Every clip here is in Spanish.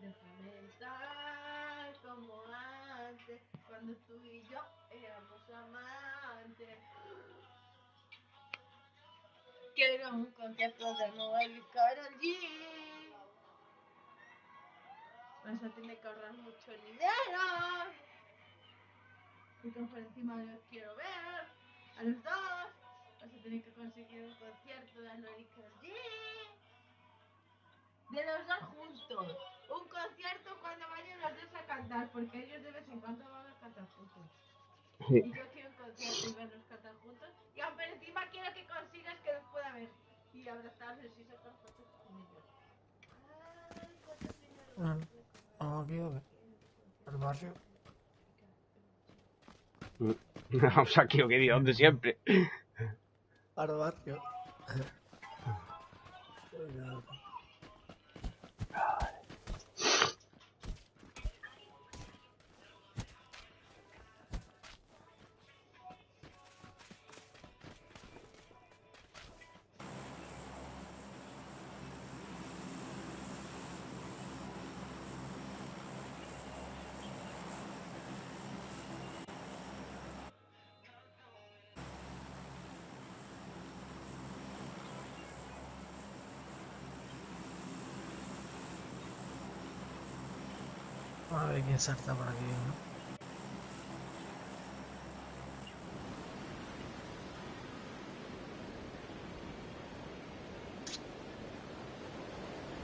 Déjame estar como antes, cuando tú y yo éramos amantes. Quiero un concierto de Noel y Karol G. Vas a tener que ahorrar mucho dinero. Porque por encima los quiero ver. A los dos. Vas a tener que conseguir un concierto de Noel y Karol G. De los dos juntos. Un concierto cuando vayan los dos a cantar. Porque ellos de vez en cuando van a cantar juntos. Y yo quiero un concierto y verlos cantar juntos. Y aún por encima quiero que consigas que los pueda ver. Y abrazarlos y sacar fotos con ellos. Ay, cuánto dinero. Aquí o qué? ¿Al barrio? Vamos aquí o qué día, donde siempre. Al barrio. A ver quién salta por aquí, ¿no?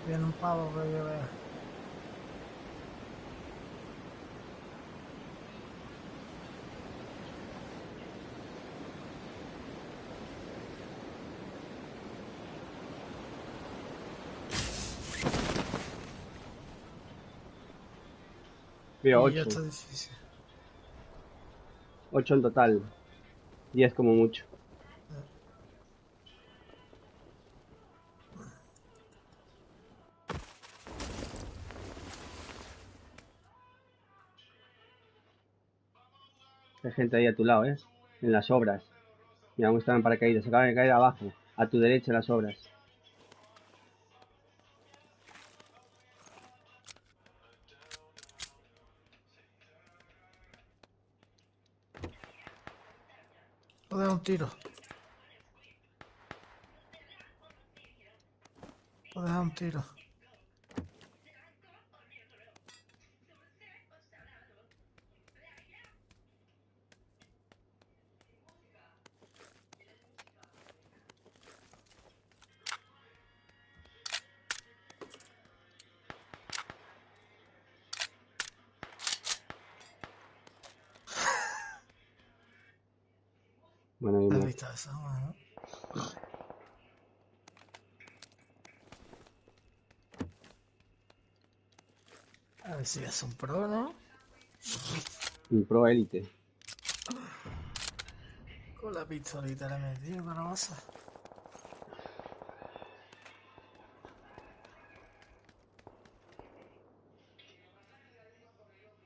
Viene un pavo que yo vea. Mira, Y ya 8. está difícil. 8 en total. 10 como mucho. Hay gente ahí a tu lado, en las obras. Mira, aún están en paracaídas. Se acaban de caer abajo. A tu derecha en las obras. O deja un tiro. O deja un tiro. Bueno, hay ¿Has muerto. visto eso, no? A ver si es un pro, ¿no? Un pro élite. Con la pistolita le he metido con la base.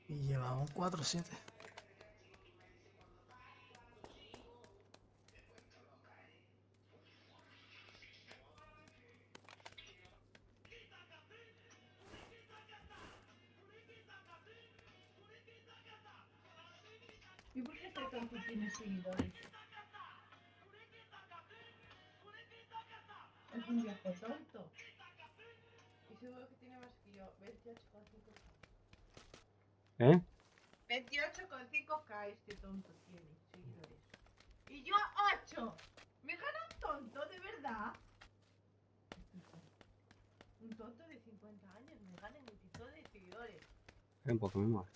Y llevamos 4-7. ¿Y por qué este tonto tiene seguidores? Es un viejo tonto. Y seguro que tiene más que yo. 28,5K. ¿Eh? 28,5K este tonto tiene seguidores. Y yo 8. ¿Me gana un tonto, de verdad? Un tonto de 50 años me gana en multitud de seguidores. Un poco más.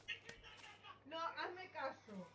No, hazme caso.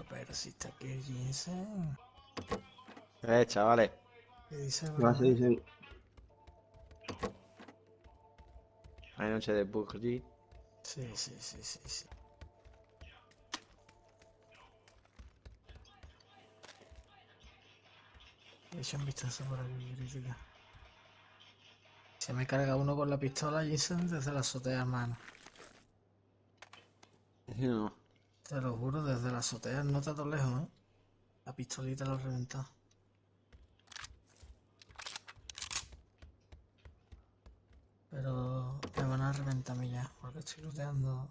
Pero, si está aquí el ginseng. Chavales. ¿Qué dice, ¿Qué vas a bro? decir? Hay noche de PUBG. Sí, sí, sí, sí, sí. He hecho un vistazo por aquí, crítica. Se me carga uno con la pistola Jason desde la azotea, hermano. No. Te lo juro, desde la azotea no está tan lejos, ¿eh? La pistolita lo reventó. Pero me van a reventar a mí ya, porque estoy looteando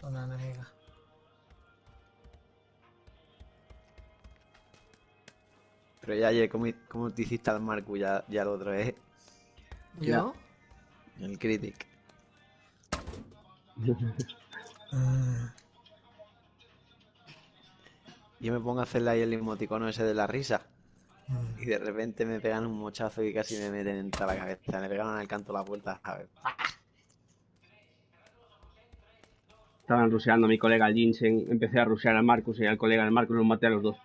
una enemiga. Pero ya ayer, ¿cómo te hiciste al Marco? Ya lo otro es ¿Yo? el Critic. Mm, Yo me pongo a hacerle ahí el emoticono ese de la risa. mm. Y de repente me pegan un mochazo y casi me meten entre la cabeza. Me pegaron al canto la puerta, ¿sabes? Estaban ruseando a mi colega el Jinsen. Empecé a rusear al Marcus y al colega del Marcus los maté a los dos.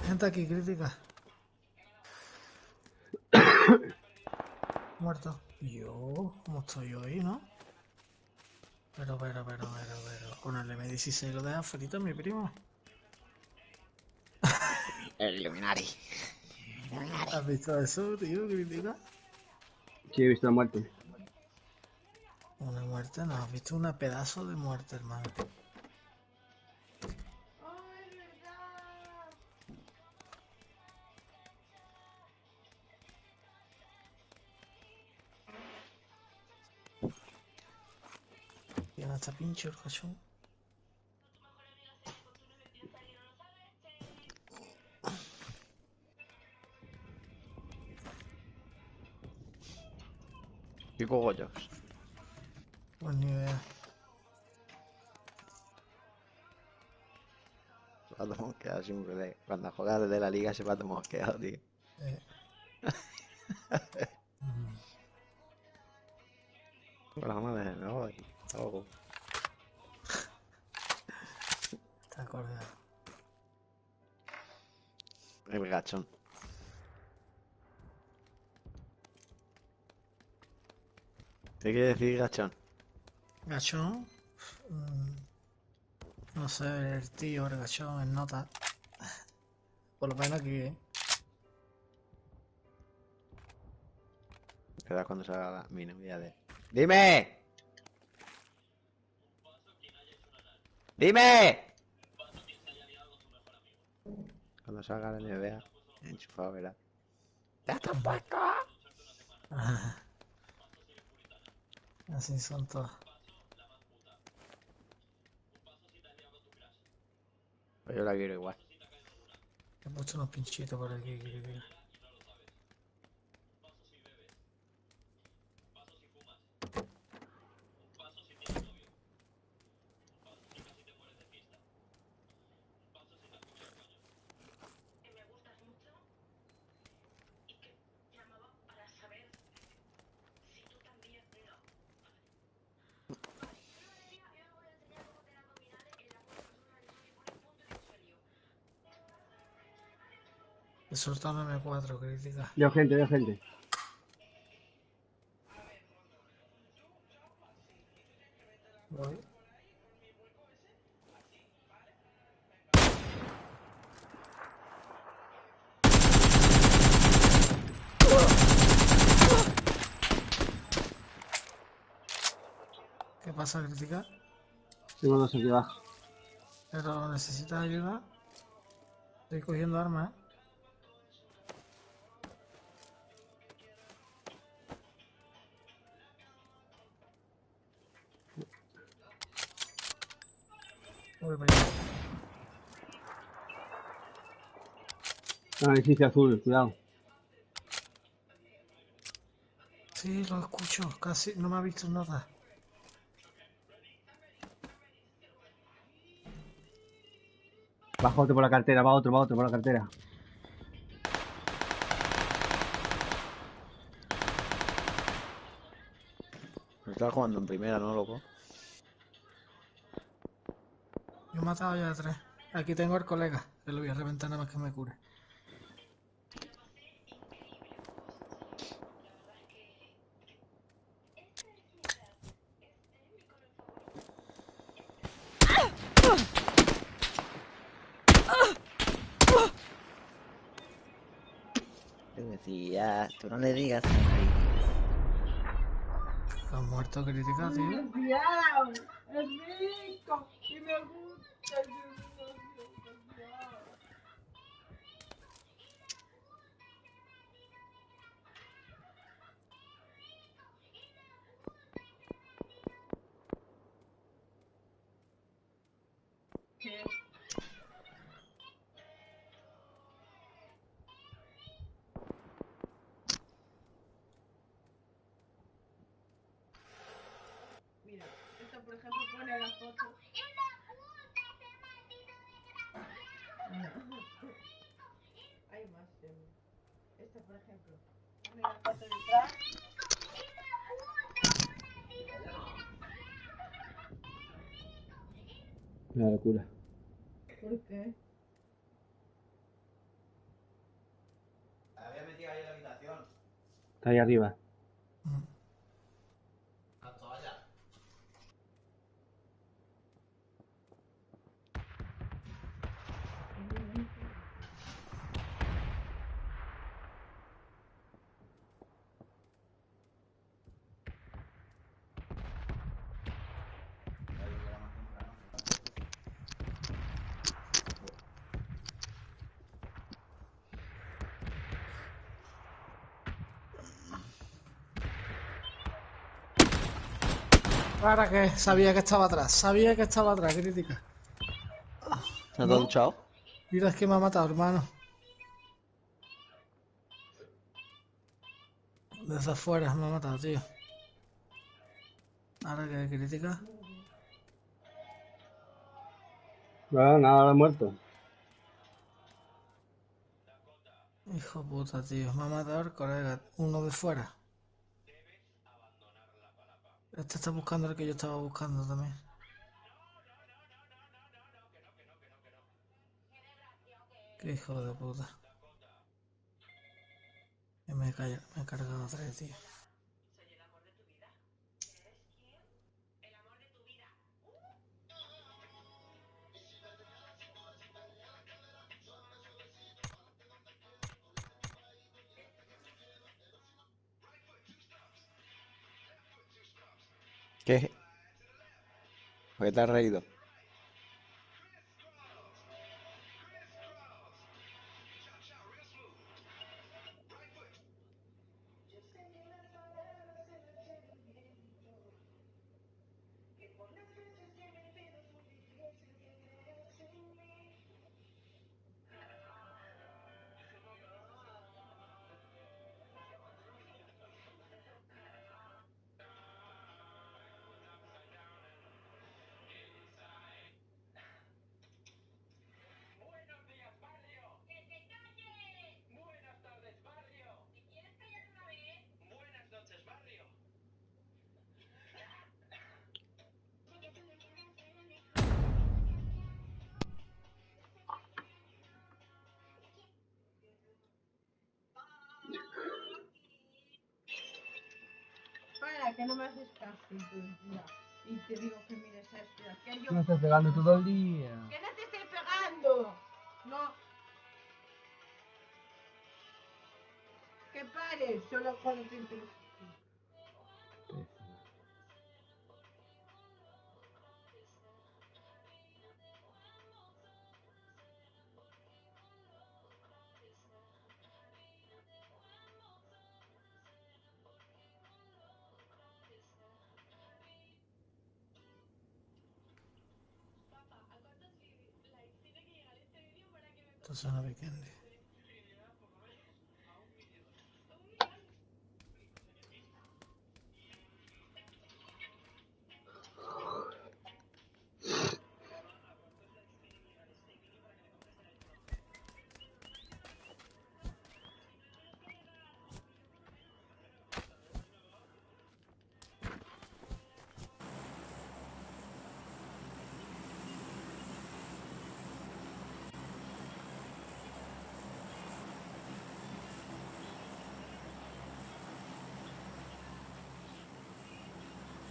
Gente aquí, crítica. Muerto. Yo, ¿cómo estoy hoy, no? Pero. Con el M16 lo deja frito, mi primo. El Illuminati. ¿Has visto eso, tío, crítica? Sí, he visto la muerte. Una muerte, no, has visto una pedazo de muerte, hermano. ¡Oh, es verdad! Tiene hasta pincho el cachón. ¿Qué cogollos? Pues ni idea. Pato mosqueado siempre. Cuando juegas desde la liga ese pato mosqueado, tío. Eh. Mm, Con la madre, me voy. Oh. está acordado. El gachón. ¿Qué quiere decir gachón? Gachón. mm, no sé, el tío, el gachón, el nota. Por lo menos aquí, ¿eh? Queda cuando salga mi novia de... ¡Dime! ¡Dime! Cuando salga la NBA, enchufado, ¿verdad? ¡Ya está puesto! Así son todos. Pues yo la quiero igual. He puesto unos pinchitos por aquí, crítica. He soltado un M4, crítica. Veo gente, veo gente. Voy. ¿Qué pasa, crítica? Tengo dos aquí abajo. Pero necesitas ayuda. Estoy cogiendo armas, ¿eh? Voy para allá. Un edificio azul, cuidado. Sí, lo escucho. Casi no me ha visto nada. Baja otro por la cartera, va otro por la cartera. Estás jugando en primera, ¿no, loco? Yo he matado ya a 3. Aquí tengo al colega, que lo voy a reventar nada más que me cure. Te decía, tú no le digas así. Han muerto crítica, tío. Demasiado. Es rico. Y me gusta. ¿Qué? Mira, esto por ejemplo pone la foto. Hay más. Esto por ejemplo pone la foto detrás. Una locura. ¿Por qué? La había metido ahí en la habitación. Está ahí arriba. La toalla. ¿Para qué? Sabía que estaba atrás. Sabía que estaba atrás, crítica. ¿No te has duchado? Mira, es que me ha matado, hermano. Desde afuera me ha matado, tío. Ahora que crítica. Bueno, nada, ha muerto. Hijo puta, tío. Me ha matado el colega. Uno de fuera. Este está buscando el que yo estaba buscando también. Qué hijo de puta. Y me he cargado a tres, tío. ¿Qué? ¿Por qué te has reído? Para que no me haces caso. Mira. Y te digo que mires esto. Que yo... Me estás pegando todo el día. ¡Que no te estoy pegando! No. Que pares, solo cuando te interesa. Esto suena weekend.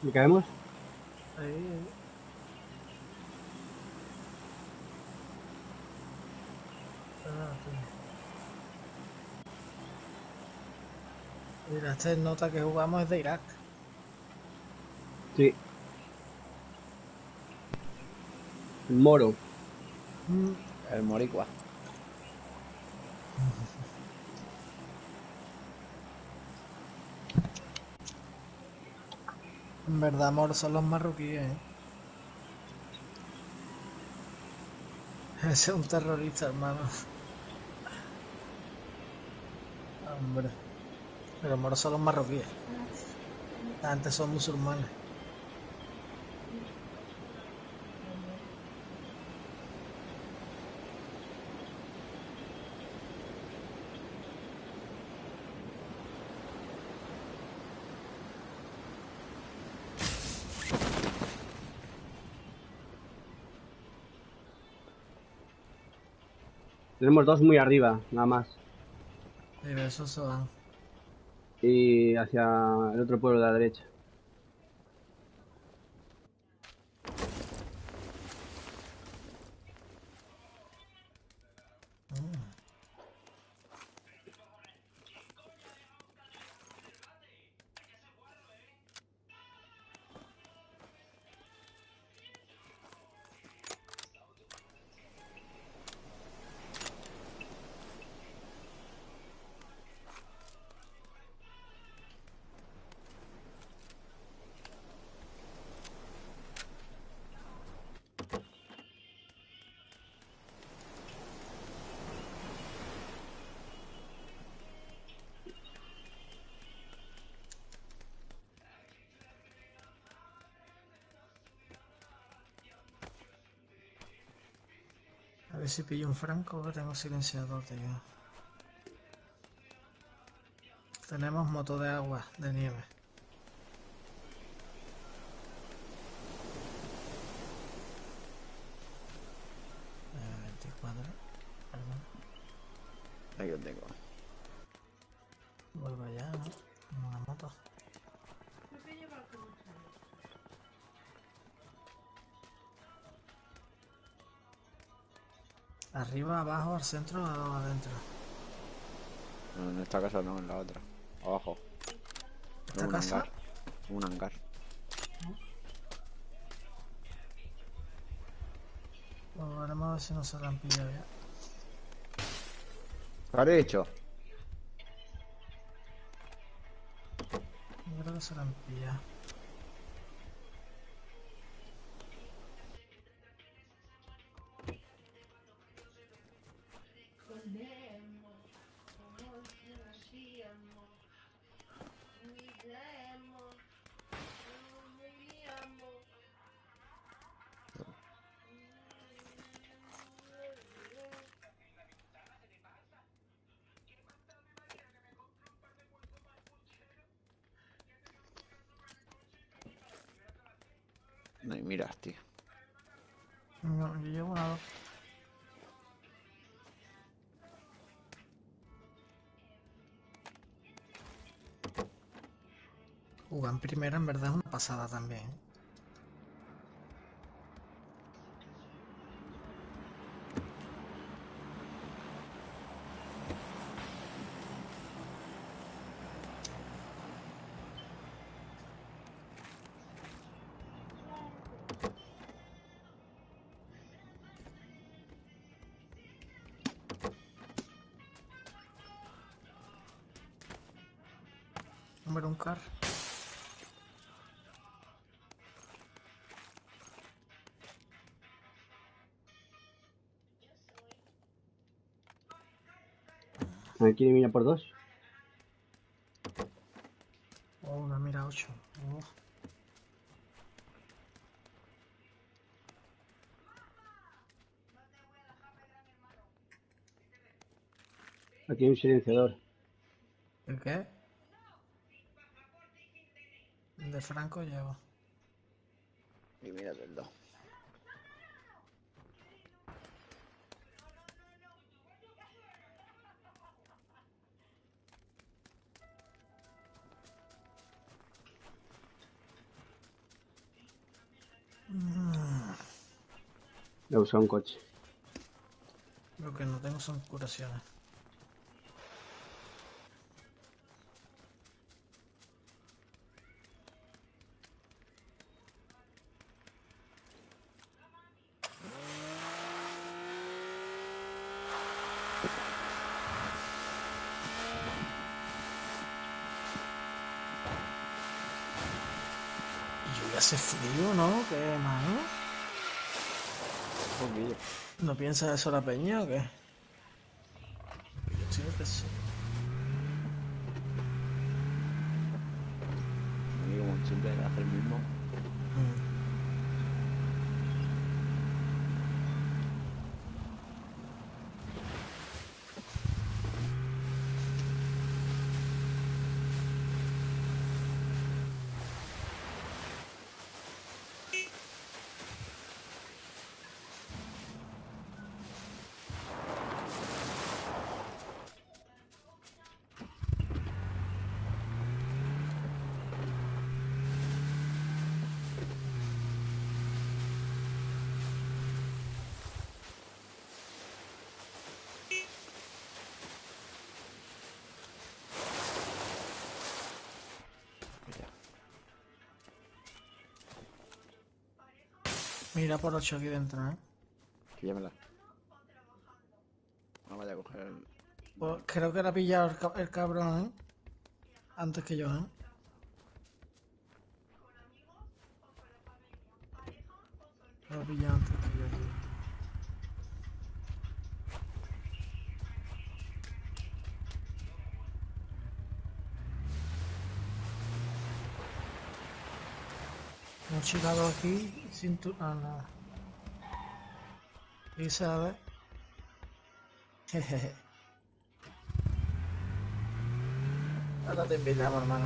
¿Y caemos? Ahí. Espérate. Mira, este nota que jugamos es de Irak. Sí. El moro. El moricua. En verdad, amor, son los marroquíes, ¿eh? Ese es un terrorista, hermano. Hombre. Pero moros son los marroquíes. Antes son musulmanes. Tenemos dos muy arriba, nada más. Y de esos se van. Y hacia el otro pueblo de la derecha. A ver si pillo un franco, que tengo silenciador, tío. Tenemos moto de agua, de nieve. Eh, 24. Perdón. Ahí lo tengo. Vuelvo ya, ¿no? En una moto. ¿Por qué lleva como chale? Arriba, abajo, al centro o adentro. No, en esta casa no, en la otra. Abajo. ¿Esta En un casa? hangar. Un hangar. Pues veremos a ver si no se la han pillado ya. ¿Qué has hecho? Yo creo que se la han pillado. Escondemos como si nacíamos. Miremos, no veíamos. No, y miras, tío. No, yo llevo una dos. Jugar en primera en verdad es una pasada también. Hombre, un car. Aquí mira por dos. Oh, una mira 8. Aquí hay un silenciador. ¿El qué? El de Franco llevo. Y mira el 2. He usado un coche. Lo que no tengo son curaciones. Y hace frío, ¿no? ¿Qué, mano? Un poquillo. ¿No piensas eso la peña o qué? Yo sí que sí. Aquí como siempre hace el mismo. Mira por 8 aquí dentro, ¿eh? Píllamela. No vaya a coger el... Pues creo que la ha pillado el cabrón, ¿eh? Antes que yo, ¿eh? Lo ha pillado antes que yo, tío. Hemos llegado aquí sin tu... Ah, no. Y sabes. Jejeje. Ahora te invitamos, hermano.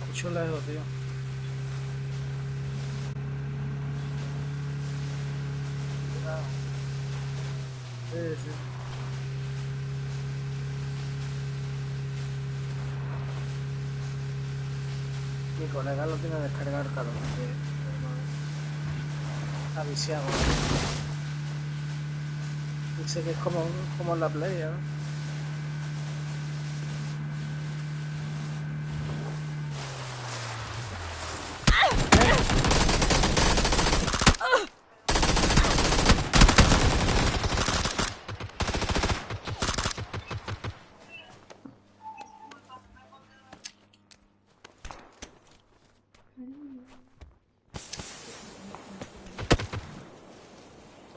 Mucho lejos, tío. Cuidado. Sí, sí. Mi colega lo tiene descargado, claro, porque está viciado. Dice que es como en la Play, ¿no?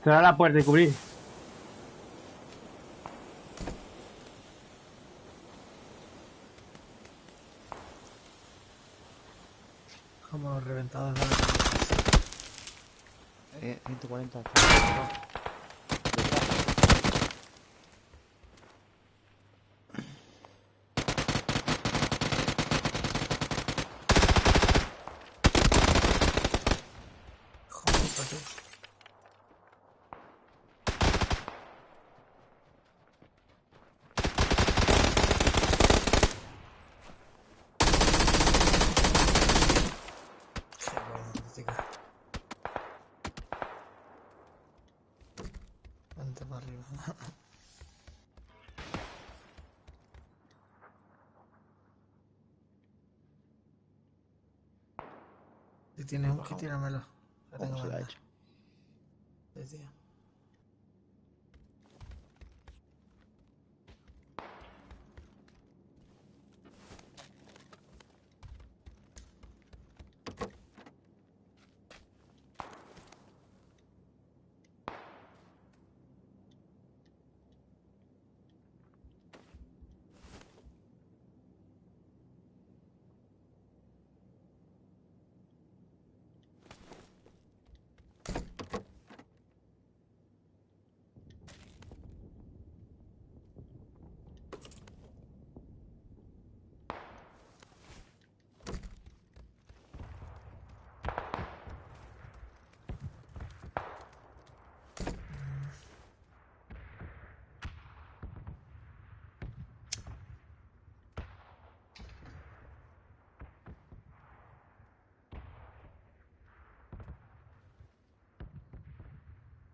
Cerrar la puerta y cubrir. Como reventados de la 140. Joder, ¿para qué? Qué romántica. Vente para arriba. Si tienes un kit, tíramelo. Que tengo ¿Cómo se la ha banda. hecho? Sí, tío.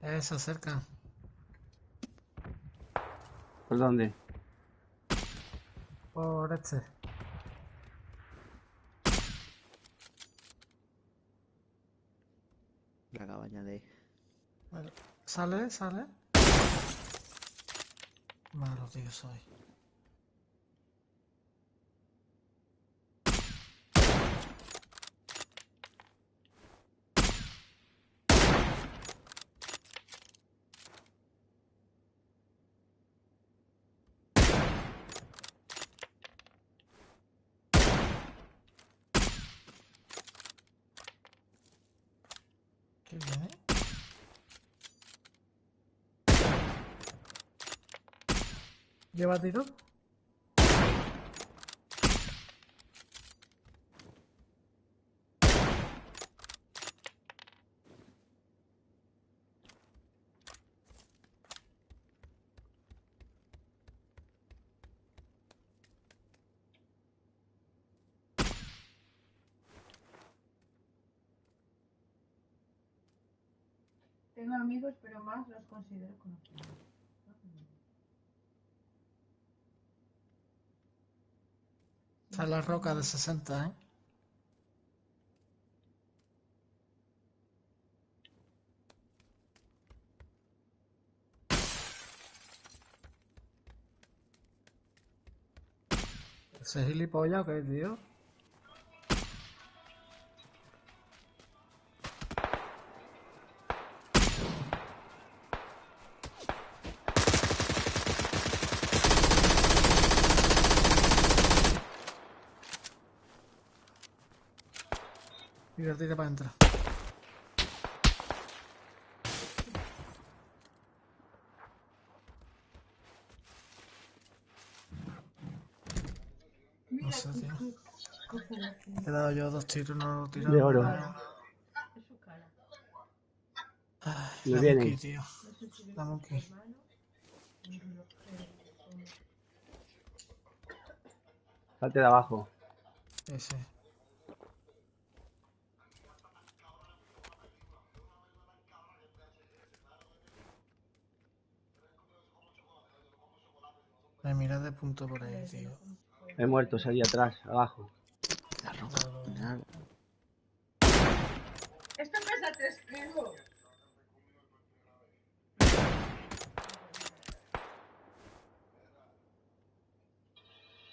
Se acercan. ¿Por dónde? Por este. La cabaña de... Vale. Sale, sale. Malo, tío, soy. ¿Qué viene? ¿Lleva tiro? Tengo amigos, pero más los considero conocidos. Está en la roca de 60, ¿eh? ¿Ese gilipollas o qué, tío? Tira, tira para entrar. No sé, tío. Le he dado yo 2 tiros, no lo he tirado. De oro. Es su cara. Ay, Me dame un vienen. ki, tío. No sé si Dame un ki. hermano. Un reloj Salte de abajo. Sí, sí. Me mira de punto por ahí, tío. He muerto, salí atrás, abajo. La roca. Nada. Esto pesa 3 kilos.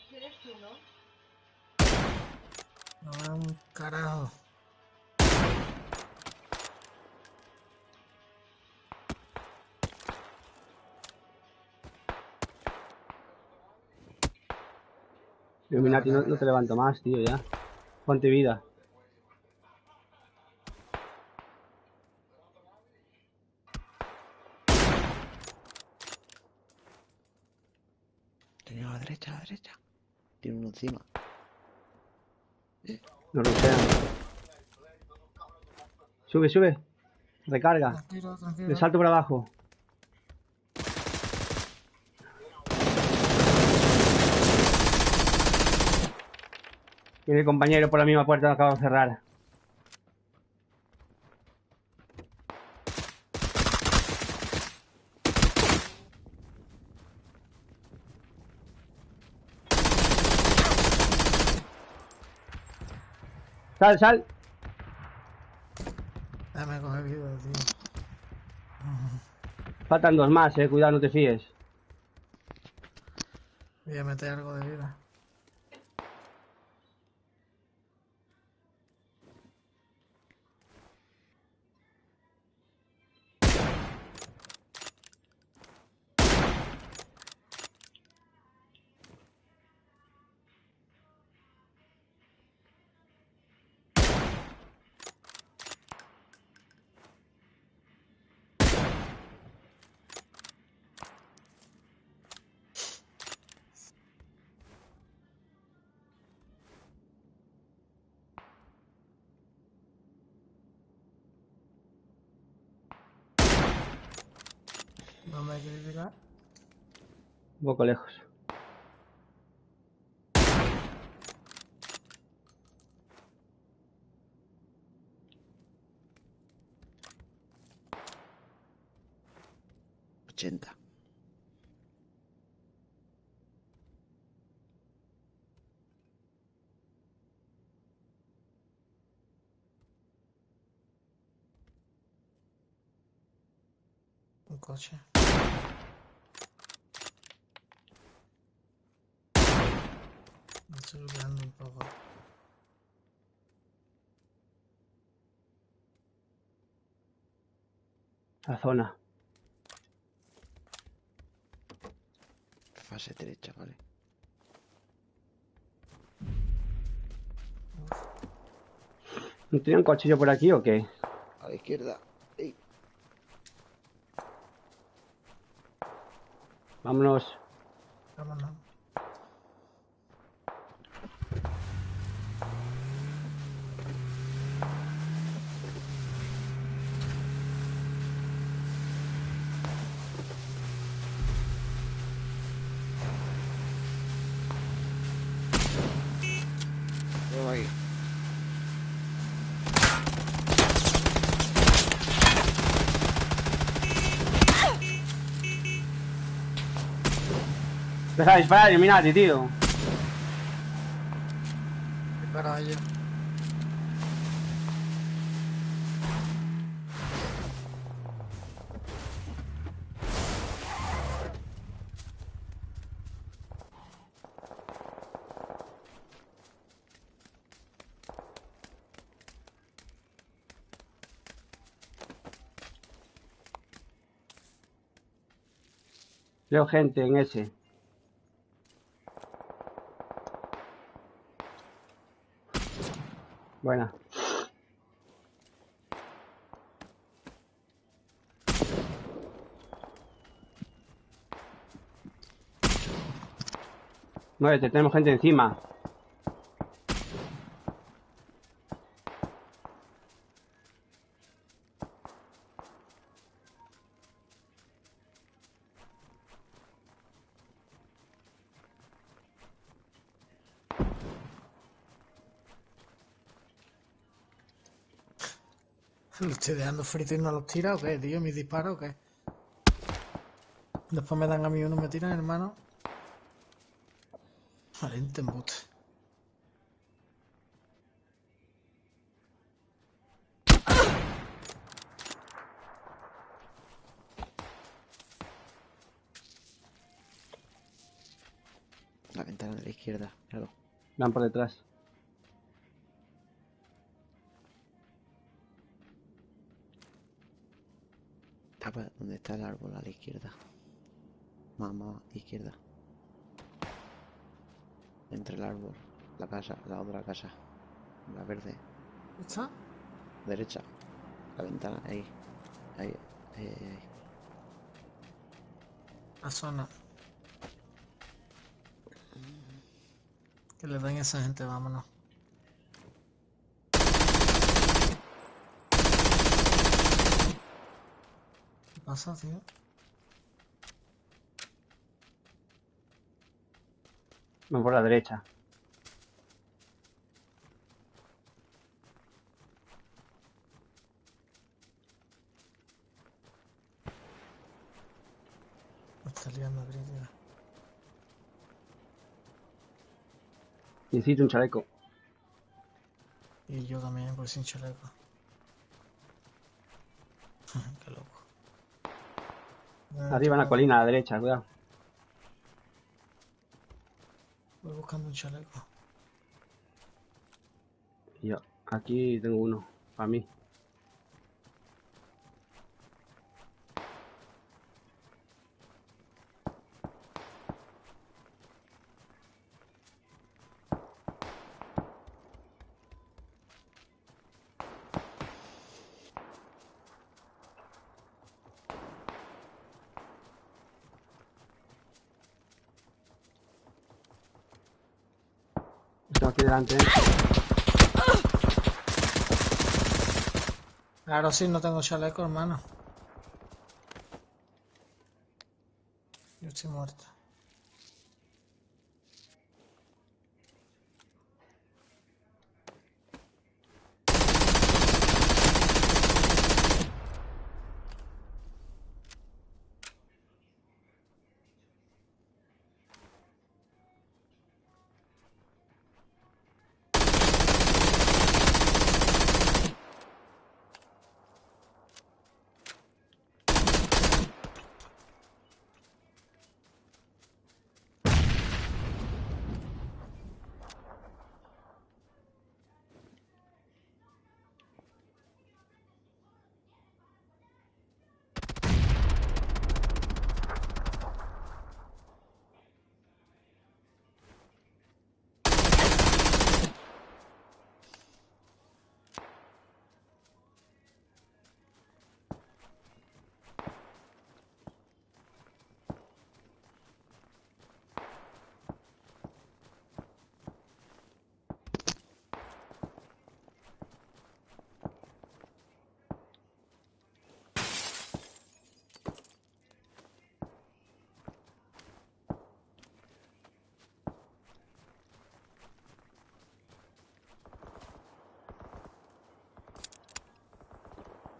¿Quieres tú, no? No veo un carajo. Illuminati, no te levanto más, tío, ya. Ponte vida. Tenía a la derecha, a la derecha. Tiene uno encima. Nos rushean. Sube, sube. Recarga. Tranquilo, tranquilo. Le salto por abajo. Viene el compañero por la misma puerta que acabo de cerrar. Sal, sal. Déjame coger vida, tío. Faltan 2 más, cuidado, no te fíes. Voy a meter algo de vida. ¿Dónde hay que llegar? Un poco lejos. 80. Un coche. Me estoy olvidando un poco. La zona. Fase derecha, vale. ¿No tiene un cuchillo por aquí o qué? A la izquierda. Ey. Vámonos. Vámonos. Vamos ahí. Deja de disparar, Illuminati, tío. Dispara a ellos. Veo gente en ese. Buena. Muévete, tenemos gente encima. ¿Lo estoy dejando frito y no los tira o qué, tío? ¿Mis disparos o qué? Después me dan a mí uno y me tiran, hermano. Valiente embuste. La ventana de la izquierda, claro. Van por detrás. Tapa donde está el árbol a la izquierda. Más izquierda. Entre el árbol, la casa, la otra casa. La verde. ¿Está? Derecha. La ventana, ahí. Ahí, ahí. La zona. Que le den a esa gente, vámonos. ¿Qué pasa, tío? Van por la derecha. Me está liando crítica. Necesito un chaleco. Y yo también, pues sin chaleco. Qué loco. Arriba en la colina, a la derecha, cuidado. Voy buscando un chaleco. Yo, aquí tengo uno, para mí. Estoy aquí delante. Claro, sí, no tengo chaleco, hermano. Yo estoy muerto.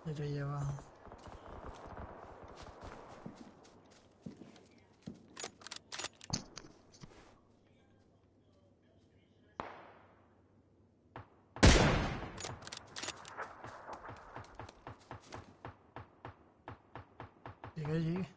Pero ahí abajo. Llegué.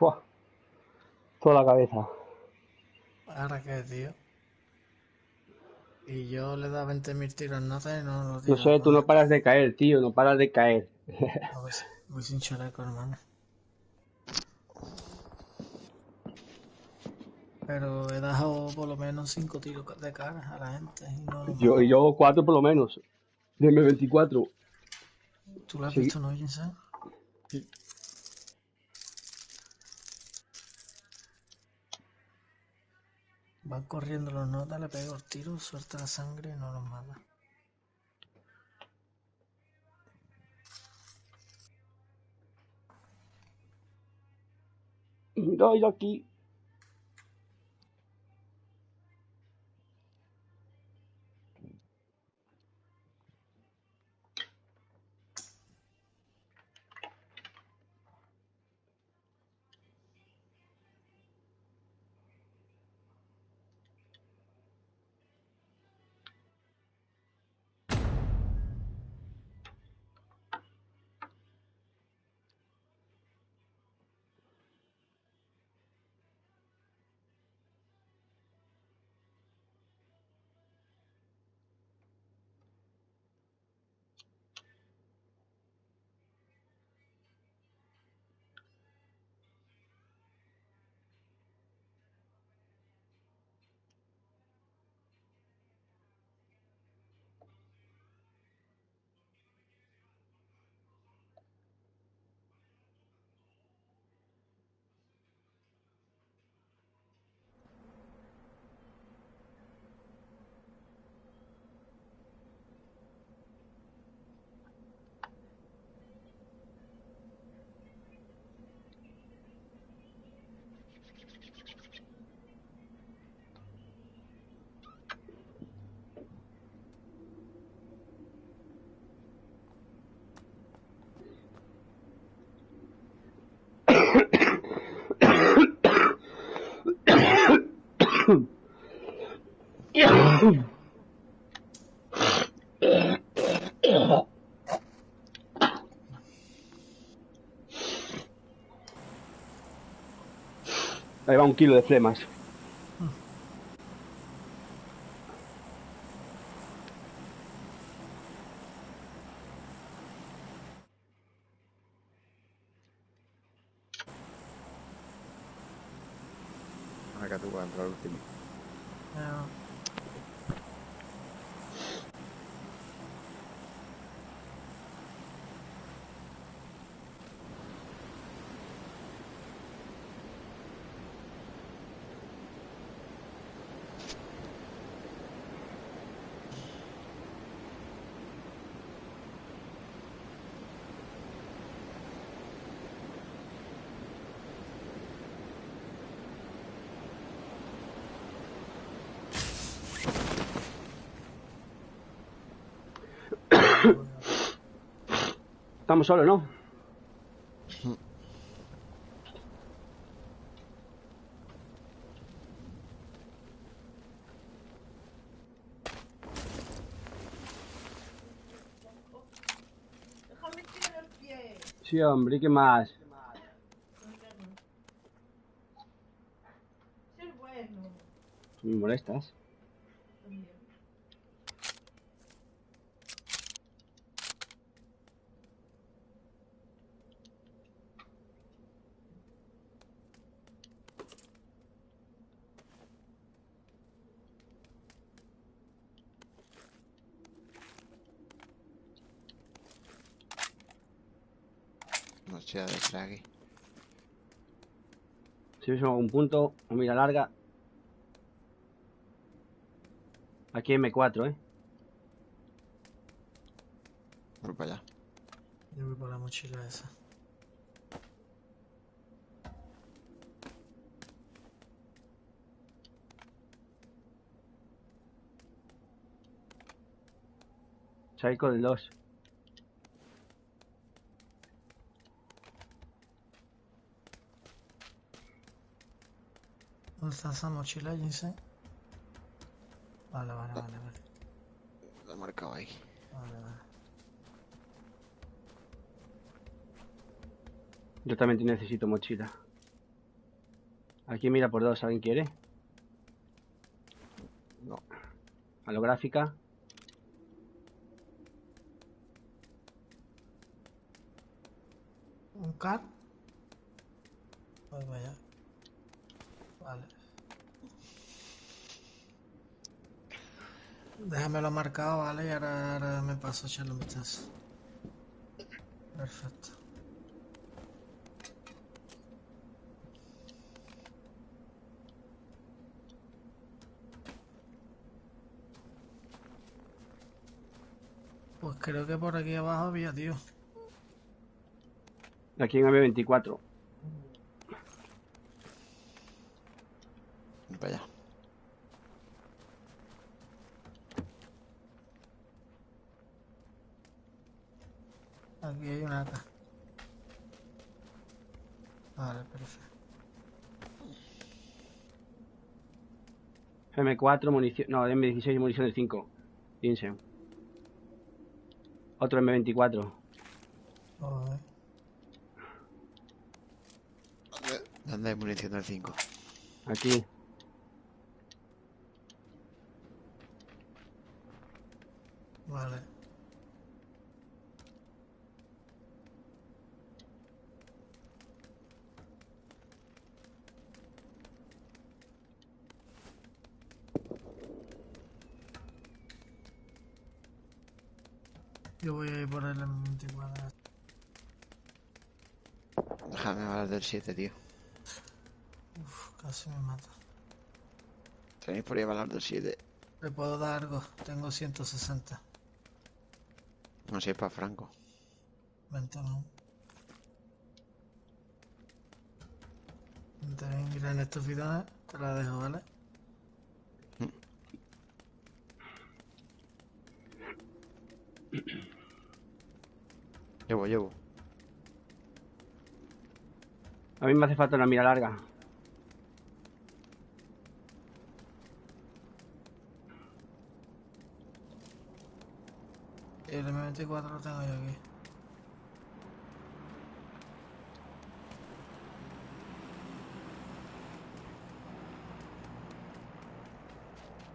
Fua. Toda la cabeza. Ahora qué, tío. Y yo le da 20.000 tiros en nota y no lo No tiro. sé, tú no paras de caer, tío, no paras de caer. Voy sin chaleco, hermano. Pero he dado por lo menos 5 tiros de cara a la gente y no los mato. Yo 4 por lo menos. De M24. ¿Tú lo has Sí. visto, no, Jensen? Sí. Van corriendo los notas, le pego el tiro, suelta la sangre y no los mata. No, yo aquí. Ahí va 1 kilo de flemas. Acá tú vas a entrar al último. No. Estamos solos, ¿no? Déjame tirar los pies. Sí, hombre, ¿qué más? Ser bueno. Me molestas. También. mochila de esa aquí. Si ves algún punto, o mira larga. Aquí M4, Voy para allá. Yo voy por la mochila esa. Psycho del 2. ¿Dónde está esa mochila, Jinsen? Vale. Lo he marcado ahí. Vale. Yo también necesito mochila. Aquí mira por 2, ¿alguien quiere? No. Holográfica. ¿Un car? Pues vaya. Vale. Déjamelo marcado, vale, y ahora me paso a echarle un vistazo. Perfecto. Pues creo que por aquí abajo había, tío. Aquí en M24. Voy para allá. Aquí hay una acá. Vale, perfecto. M4, munición. No, M16 y munición de 5. Piensen. Otro M24. Joder. ¿Dónde hay munición del 5? Aquí. Vale. Yo voy a ir por el M24. Déjame hablar del 7, tío. Uf, casi me mata. Tenéis por ahí balas del 7. ¿Le puedo dar algo? Tengo 160. No sé, para Franco. Vente, no. Vente, mira en estos bidones. Te la dejo, ¿vale? Llevo. A mí me hace falta una mira larga. El M24 lo tengo yo aquí.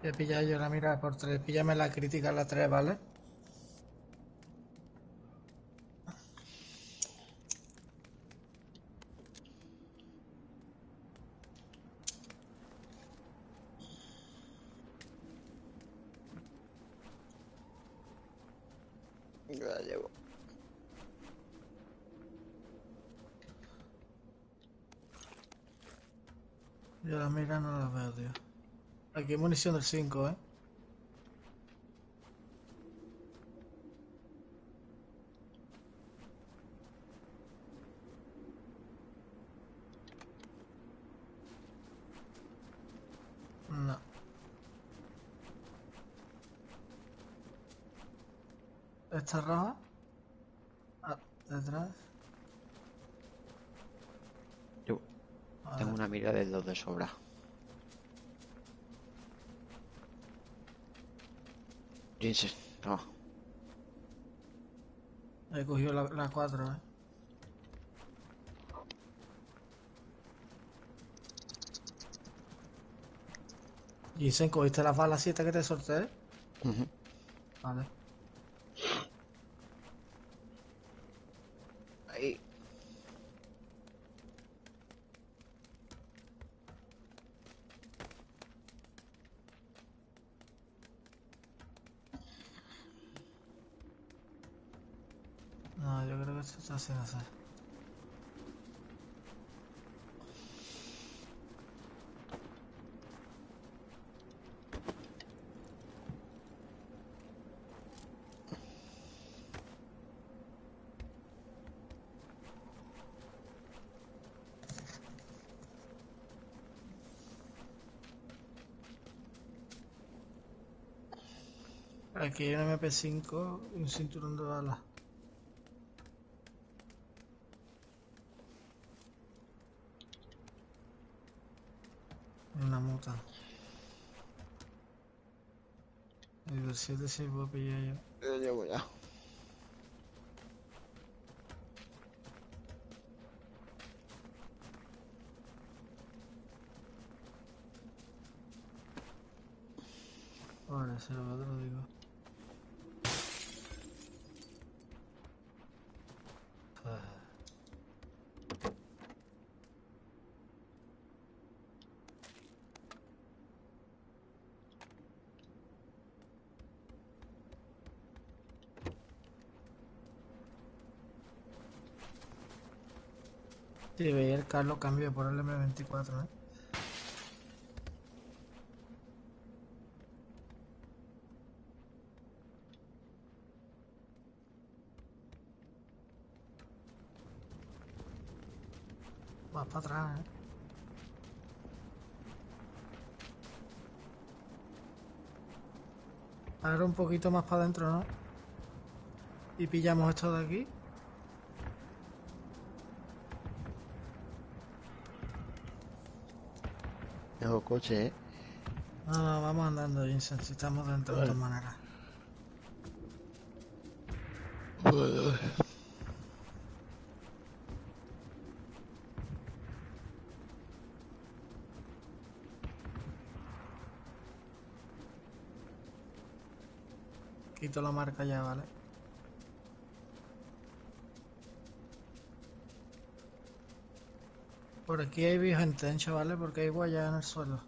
Voy a pillar yo la mira por 3. Píllame la crítica a la 3, ¿vale? Yo la llevo. Yo la mira no la veo, tío. Aquí hay munición del 5, ¿eh? No. ¿Esta roja? Ah, detrás. Yo Vale. tengo una mira del 2 de sobra. Jinsen, no. He cogido la 4, ¿eh? Dicen, ¿cogiste las balas 7 que te solté? Vale. Ahí. No, yo creo que esto está sin hacer. Aquí hay un MP5 y un cinturón de balas. Una muta. El del 7 sí puedo pillar yo. Lo llevo ya. Ahora se lo otro digo. Ah. Sí, veía el Carlos cambio por el M24, ¿eh? Más para atrás, ¿eh? Ahora un poquito más para adentro, ¿no? Y pillamos esto de aquí. Dejo coche, No, no, vamos andando, Vincent, si estamos dentro de todas maneras. Quito la marca ya, ¿vale? Por aquí hay gente, chavales, porque hay guayas en el suelo.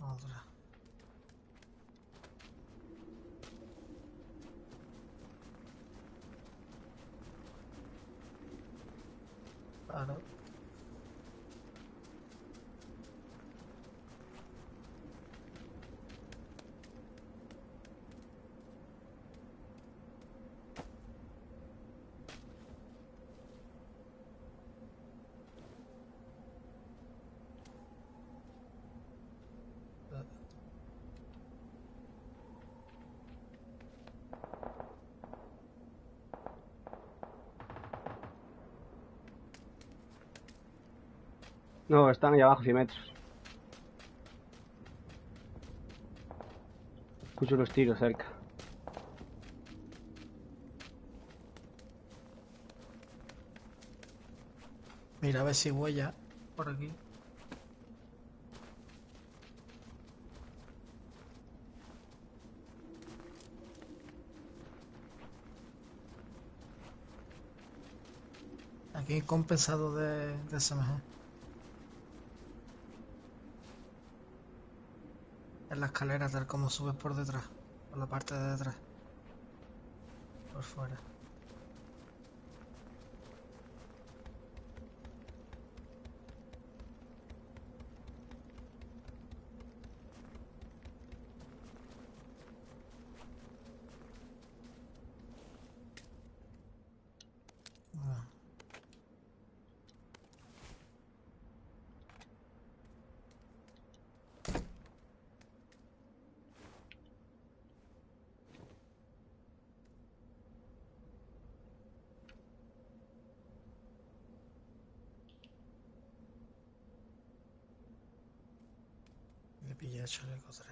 Otra. Claro. No, están ahí abajo 100 metros. Escucho los tiros cerca. Mira a ver si huella por aquí. Aquí hay compensado de SMG. En la escalera, tal como subes por detrás. Por la parte de detrás. Por fuera. Ah, le pillé chaleco 3.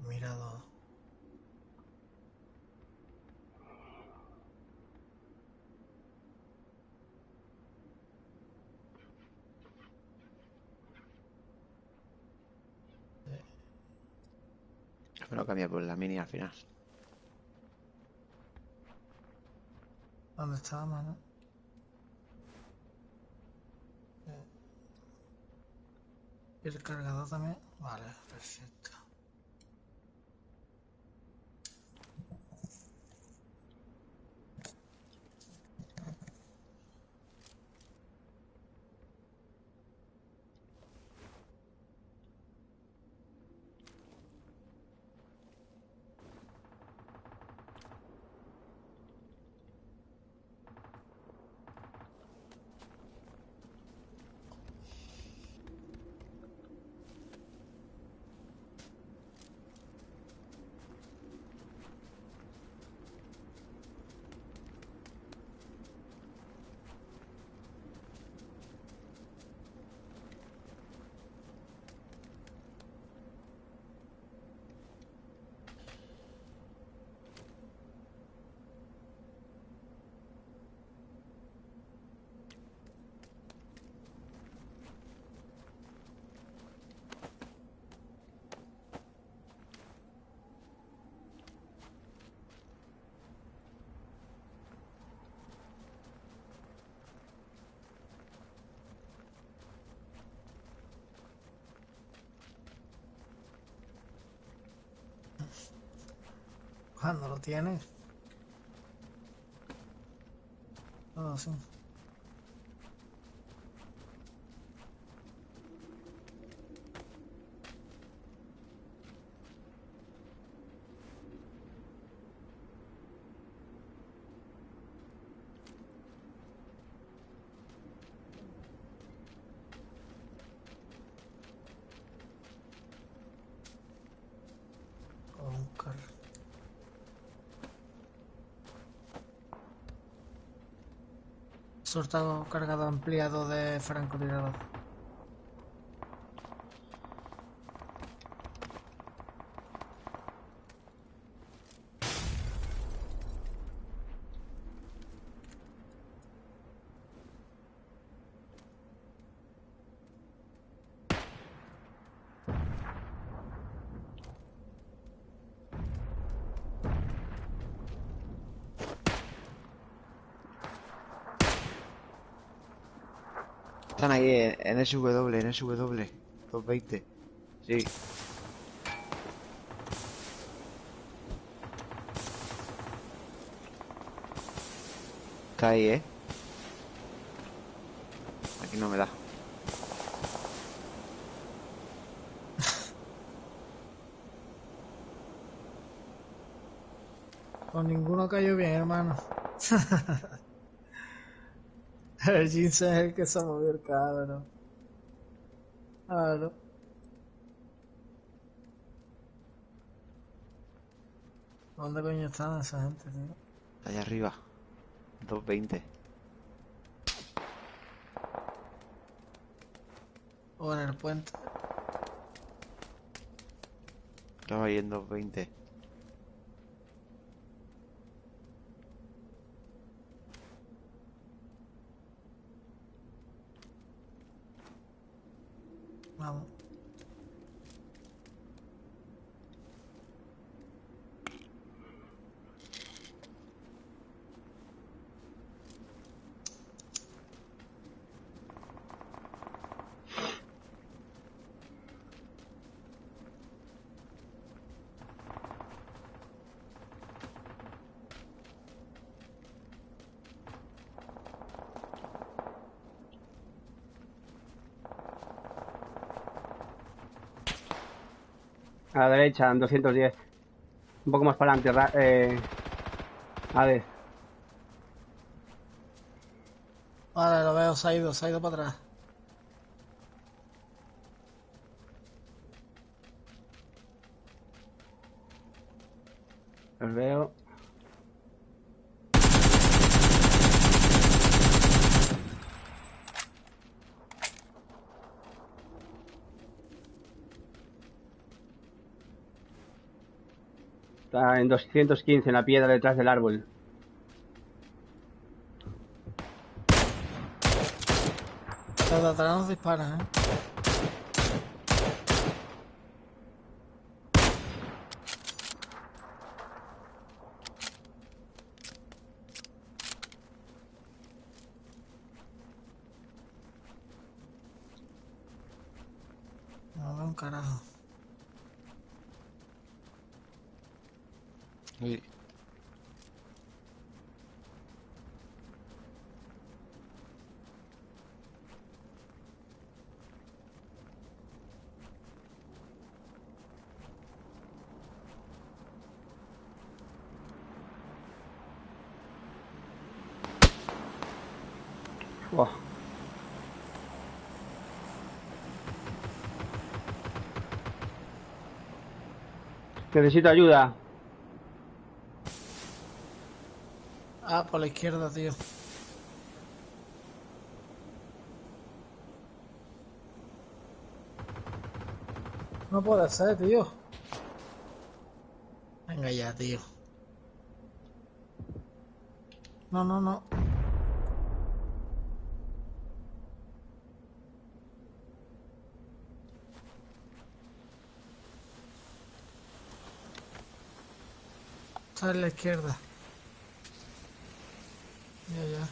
Mira dos. Me lo cambié por la mini al final. ¿Dónde está, mano? ¿Y el cargador también? Vale, perfecto. ¿Cuándo lo tienes? Todo así. Un carro. Soltado cargado ampliado de francotirador. Están ahí en SW, en SW. 220. Sí. Está ahí, Aquí no me da. Con ninguno cayó bien, hermano. El jeans es el que se movió el cabrón. Claro. ¿Dónde coño están esa gente, tío? Allá arriba. 220. O en el puente. Estaba ahí en 220. Vamos. A la derecha, en 210. Un poco más para adelante. A ver. Vale, lo veo, se ha ido para atrás. Los veo. Está en 215 en la piedra detrás del árbol. Los de atrás nos disparan, carajo. Uy, Buah. Necesito ayuda. Ah, por la izquierda, tío. No puede ser, tío. Venga ya, tío. No, no, no. Está en la izquierda. Ya, ya.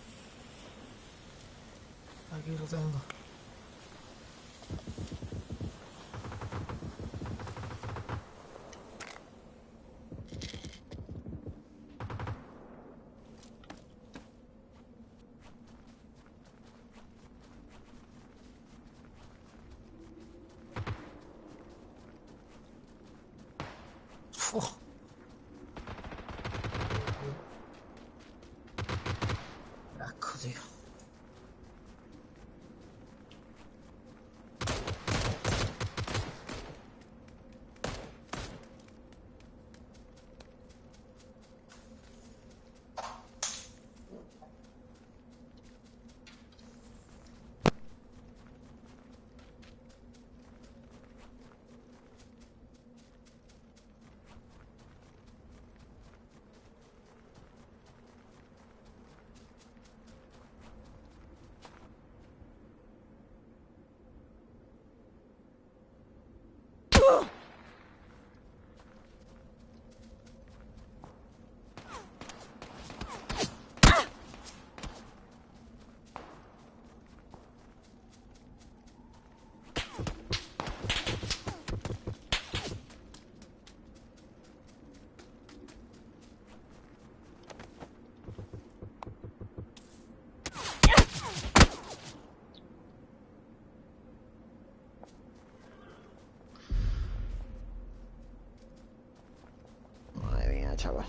Aquí lo tengo. Uf, qué asco, tío. madre mía, chaval.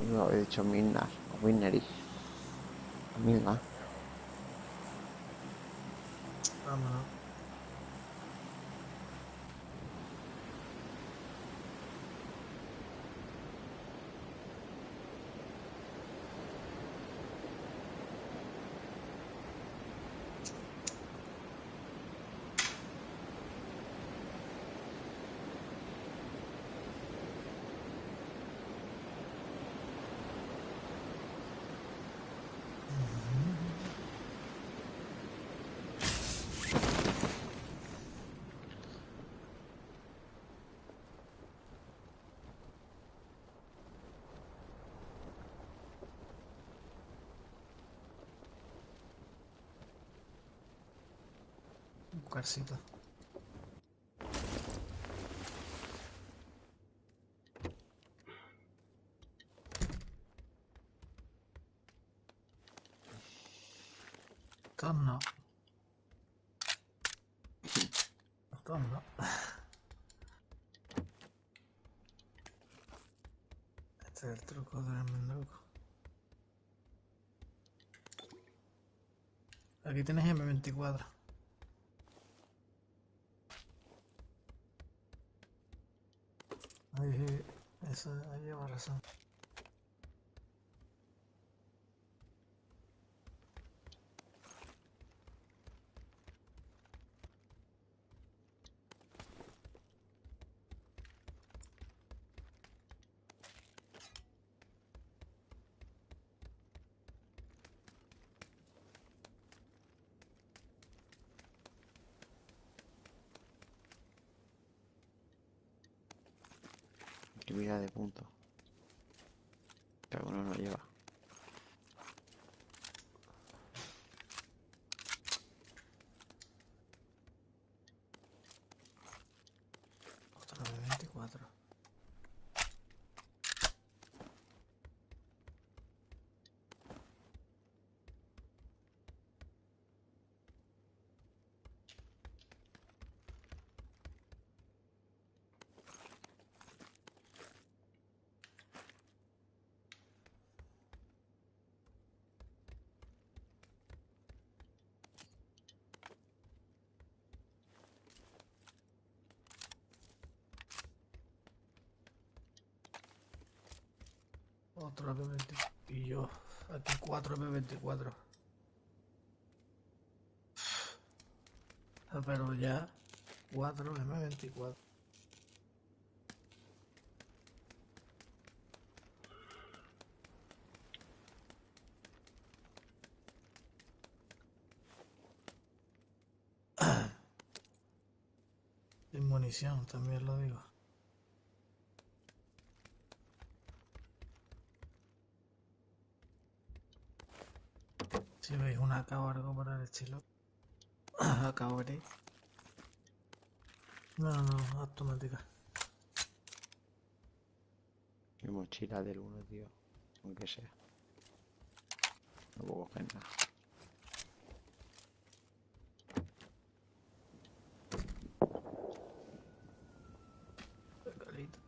No, he dicho Milnar o Milneris. Milnar. Vámonos. Buscar sitio. Estos no. Estos no. Este es el truco del Mendoco. Aquí tienes M24. Ahí, eso, ahí lleva razón. Actividad de punto. Que alguno no lleva. Otro M24. Otro M24. Y yo, aquí 4 M24. Pero ya 4 M24. Sin munición, también lo digo. Si veis una AK o algo por el estilo, acabaré. No, no, automática. Mi mochila del 1, tío. Aunque sea. No puedo coger nada. Calita.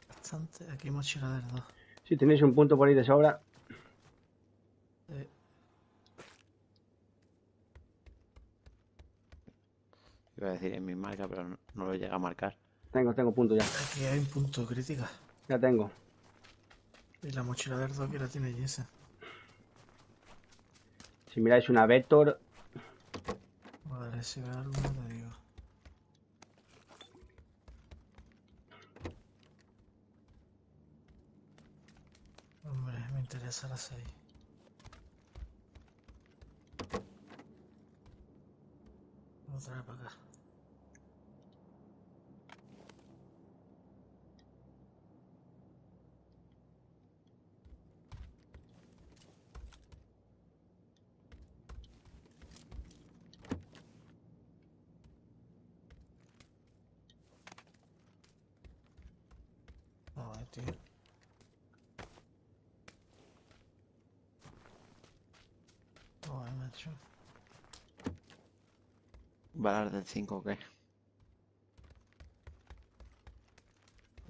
Bastante. Aquí mochila del 2. Si tenéis un punto por ahí de sobra, Iba a decir en mi marca, pero no lo llega a marcar. tengo punto ya. Aquí hay un punto crítica. Ya tengo. Y la mochila del 2 que la tiene Jesse. Si miráis una Vector, Vale, si veo alguno te digo. Hombre, me interesa la 6. Otra para acá. Ay, tío. Ay, macho. ¿Balas del 5 o qué?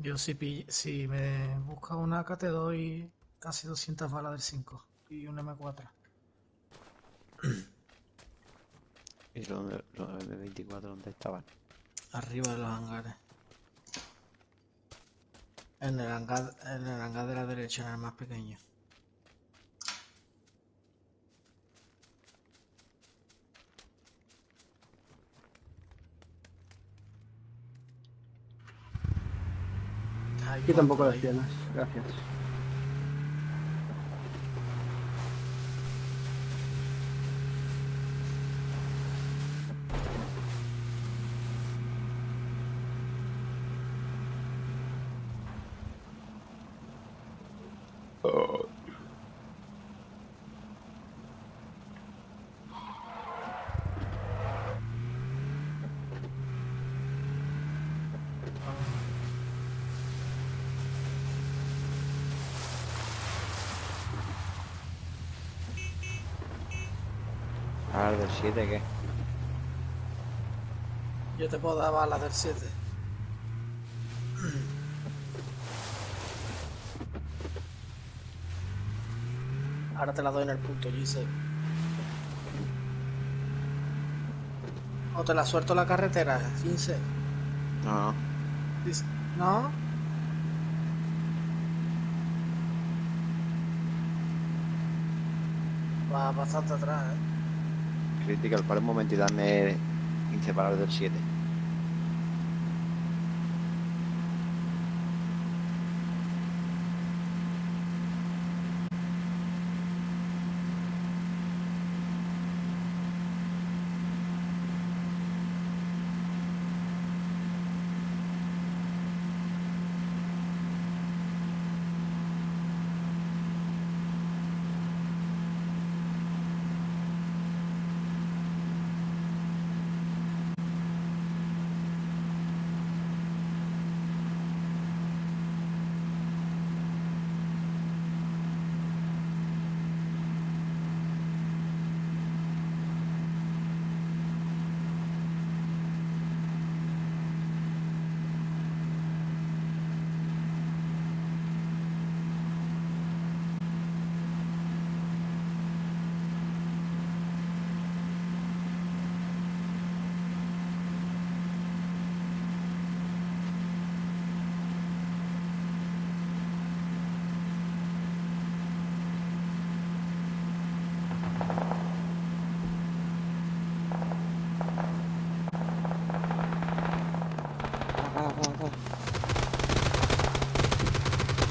Yo si me buscas una AK te doy casi 200 balas del 5 y un M4. ¿Y los M24 dónde estaban? Arriba de los hangares. En el hangar de la derecha, en el más pequeño. Hay Quita un poco cuatro las ahí. piernas. Gracias. Ahora del 7, ¿qué? Yo te puedo dar balas del 7. Ahora te la doy en el punto, Gise. O te la suelto en la carretera, 15. No, no. ¿No? Va bastante atrás, Critical, para un momento y dame 15 palabras del 7.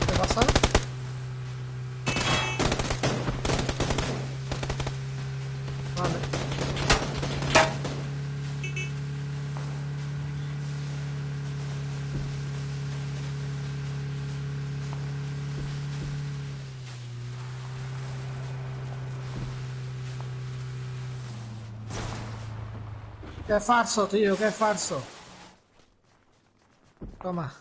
¿Qué pasa? Vale. Qué falso, tío, qué falso. Toma.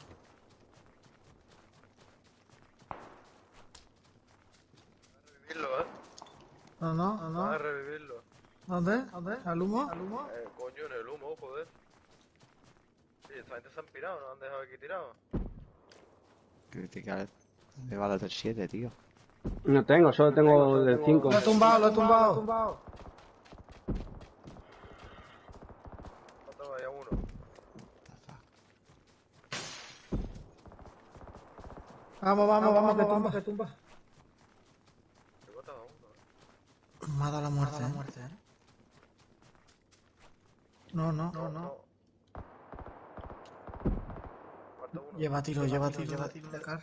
Revivirlo, ¿eh? No, Vas a no. revivirlo. ¿Dónde? ¿Dónde? ¿Al humo? Coño, en el humo, joder. Sí, esta gente se han pirado, nos han dejado aquí tirados. Critical, ¿dónde va la del 7, tío? No tengo, solo tengo del 5. Lo he tumbado, lo he tumbado. Falta vaya uno. Vamos, que tumba. He matado a uno, Me ha dado la muerte, No. Falta uno. Lleva tiro de car.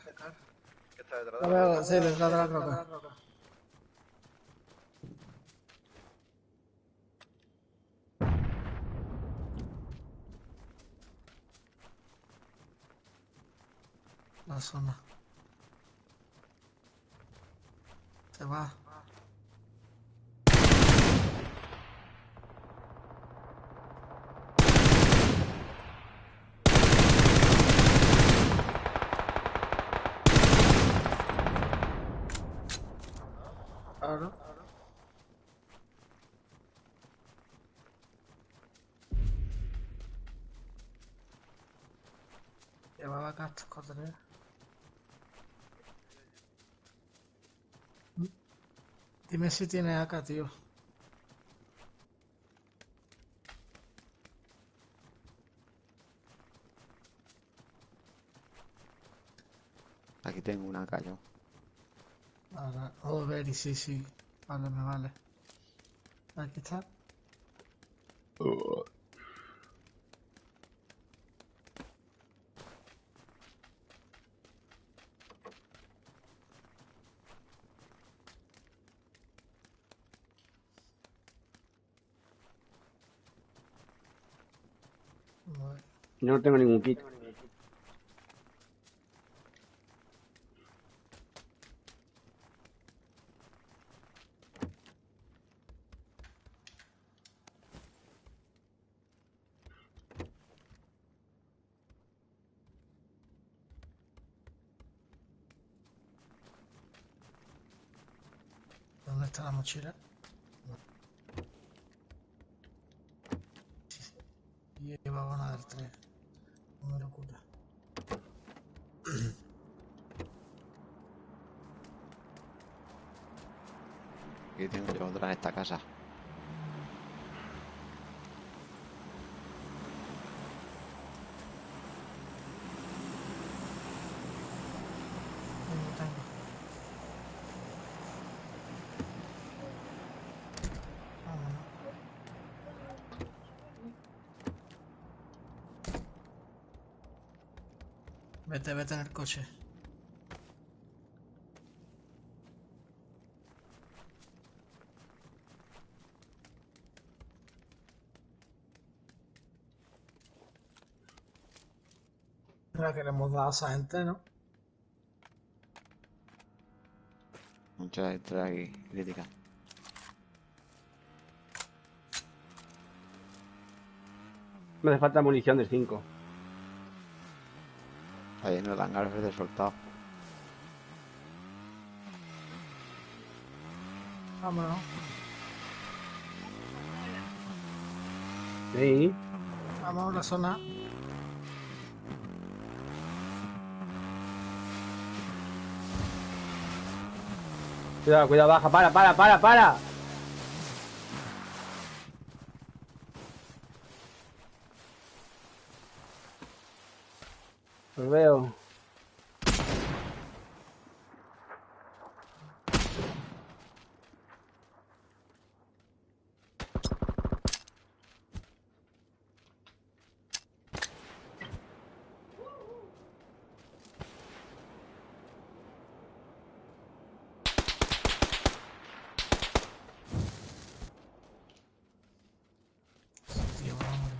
Que está detrás A de la ver, roca. sí, detrás de la roca. La zona. Se va. Claro. Llevaba acá estos cotoreos. Dime si tiene acá, tío. Aquí tengo una acá yo. Ahora, oh, Berry, sí. Vale, me vale. Aquí está. Vale. No tengo ningún kit. ¿Dónde está la mochila? Y llevaba una del 3. Una locura. Aquí tengo yo otra en esta casa. Tengo. Vámonos. Vete en el coche. La que le hemos dado a esa gente, ¿no? Mucha gente aquí crítica. Me hace falta munición de 5. Ahí en el hangar verde soltado. Vámonos. Sí. Vamos a la zona. Cuidado, baja, para. Los veo. Tío, vamos.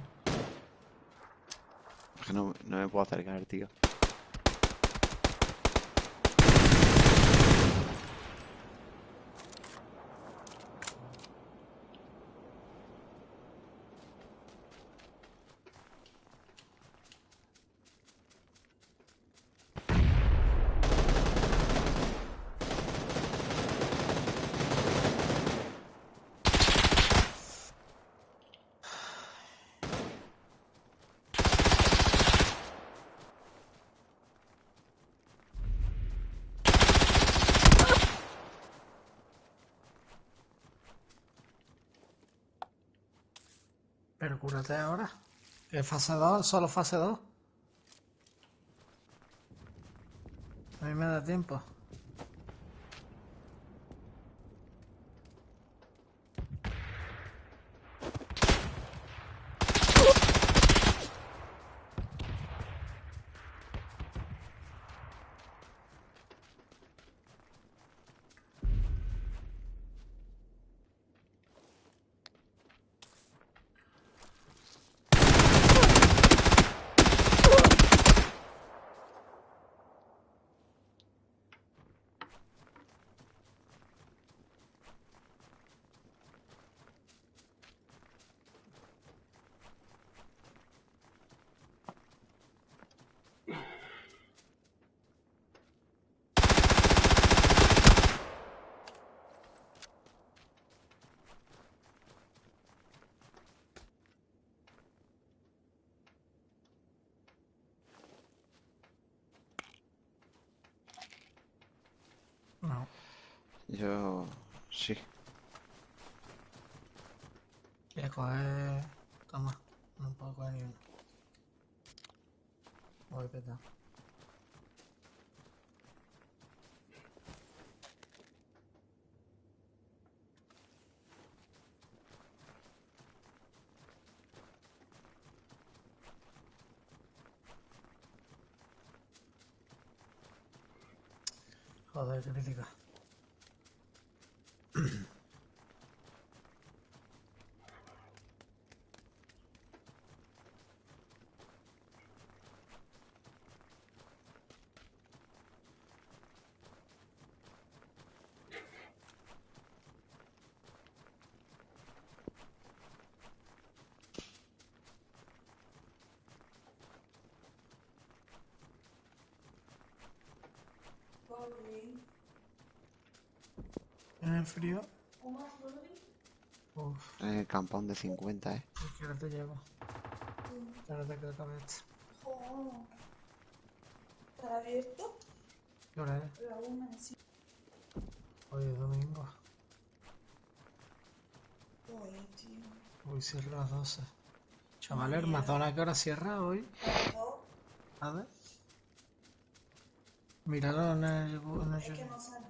Es que no me puedo acercar, tío. Pero cúrate ahora. Que fase 2, solo fase 2. A mí me da tiempo. Yo... sí. Voy a coger... Toma, no puedo coger ni uno. Voy petado. Joder, qué crítica. ¿En el frío? Uf, En el campón de 50, ¿y qué hora te llevo? Espérate que acabe esto. ¿Está abierto? ¿Qué hora es? La una, sí. Hoy es domingo. Oye, tío. Hoy cierra a las 12. Chaval, ¿el Madonna qué hora cierra hoy? A ver. Míralo en el... Es que no sale.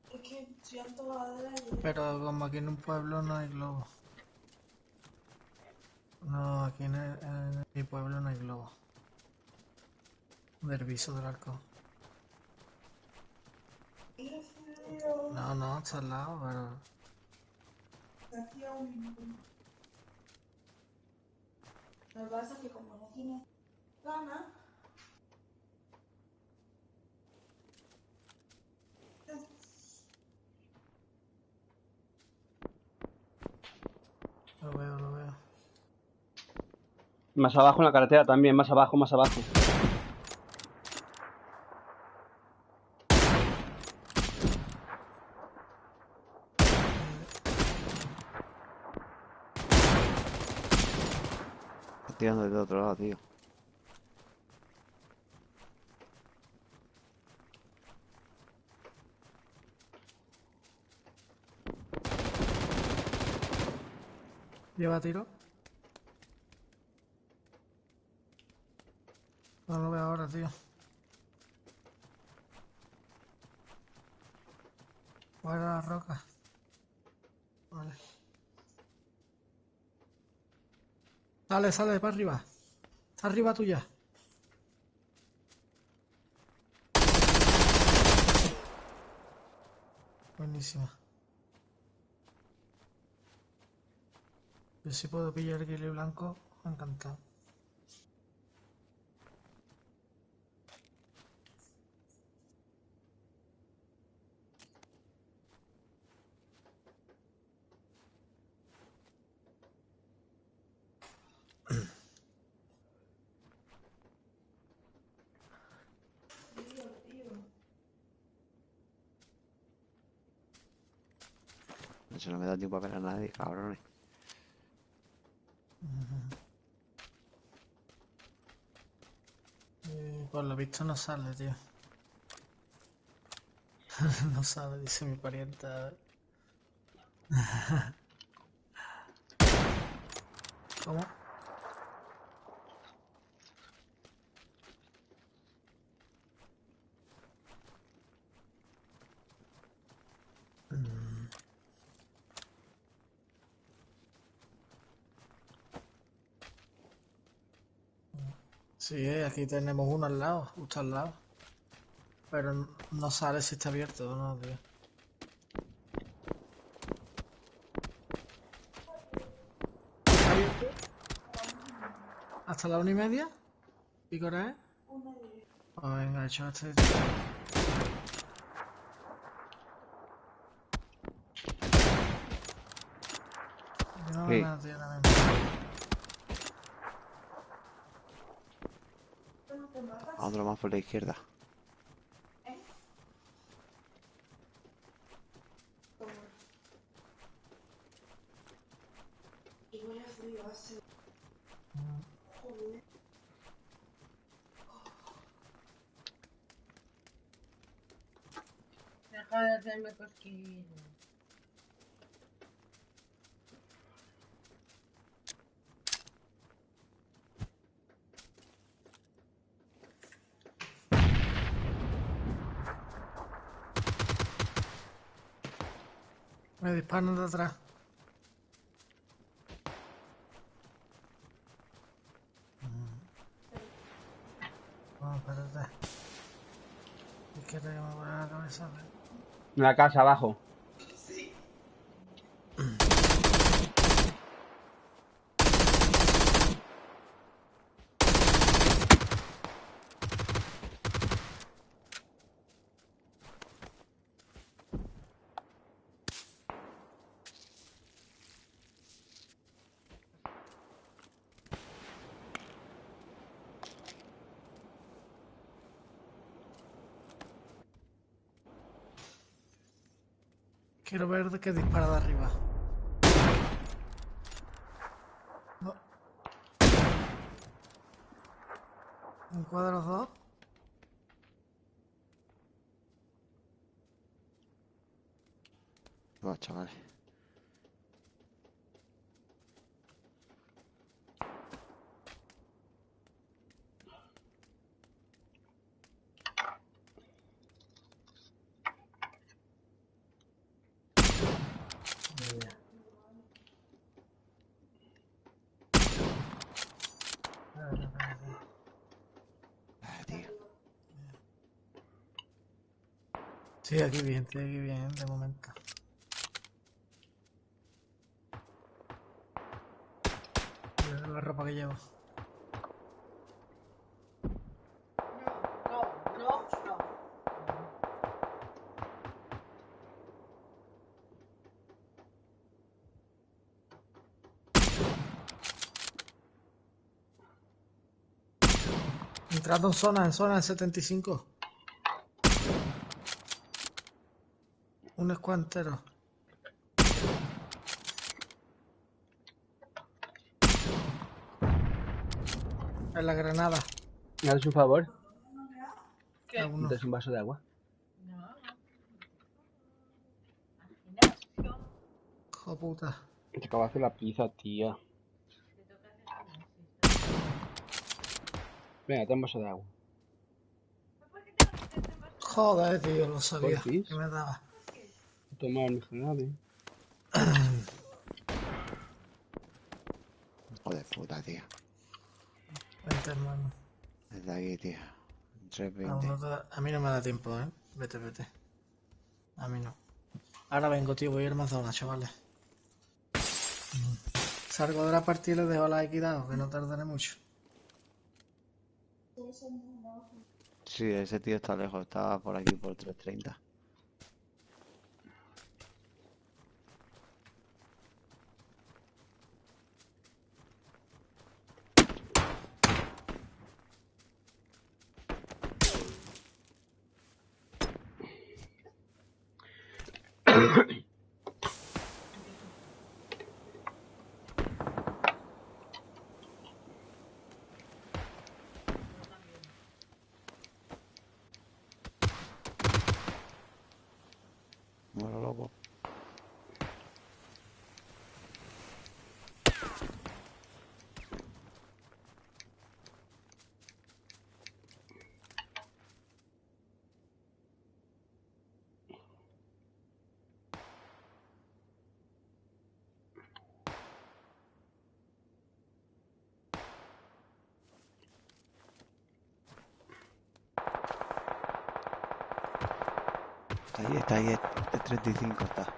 Es que estoy en toda la de... Pero como aquí en un pueblo no hay globo. No, aquí en mi pueblo no hay globo. Del viso del arco. ¡Qué frío! No, está al lado, pero... Hacía un minuto. Lo que pasa es que como no tiene ganas... Lo veo, lo veo. Más abajo en la carretera también, más abajo, más abajo. Está tirando desde otro lado, tío. ¿Lleva tiro? No lo veo ahora, tío. Fuera la roca. Vale. Sale, para arriba. Está arriba tuya. Buenísima. Yo si puedo pillar el guile blanco, encantado. Eso no me da tiempo a ver a nadie, cabrones. Por lo visto no sale, tío. No sale, dice mi parienta. ¿Cómo? Sí, aquí tenemos uno al lado, justo al lado. Pero no sale si está abierto o no, tío. ¿Está abierto? ¿Hasta la 1:30? ¿Y qué hora es? Pues venga, hecho este. Yo no veo Sí. nada, tío, también. A otro más por la izquierda. Y voy a frío, hace... Joder. Deja de hacerme cosquillas. Me disparan de atrás. No, espérate. Es que tengo que poner la cabeza. En la casa abajo. Quiero ver de qué dispara de arriba. No. Un cuadro 2. Buah, chavales. Tío. Sí, aquí bien, de momento. Mira la ropa que llevo. No. Entrando en zona, en 75. Un escuantero. En la granada. Haz un favor. ¿Qué? A uno. ¿Metes un vaso de agua? No. Gimnasio. Hijo puta. Te acabo de hacer la pizza, tía. Te toca hacer gimnasio. Venga, ten un vaso de agua. ¿Por qué tengo que hacer más? Joder, tío, lo sabía. Porfis. Que me daba. Toma mi jarabe. Hijo de puta, tío. Vente, hermano. Desde aquí, tío. A mí no me da tiempo, ¿eh? Vete. A mí no. Ahora vengo, tío. Voy a ir más zona, chavales. Salgo de la partida y les dejo la equidad, que no tardaré mucho. Sí, ese tío está lejos. Estaba por aquí por 330. Bueno, loco. Está ahí, el 35 está.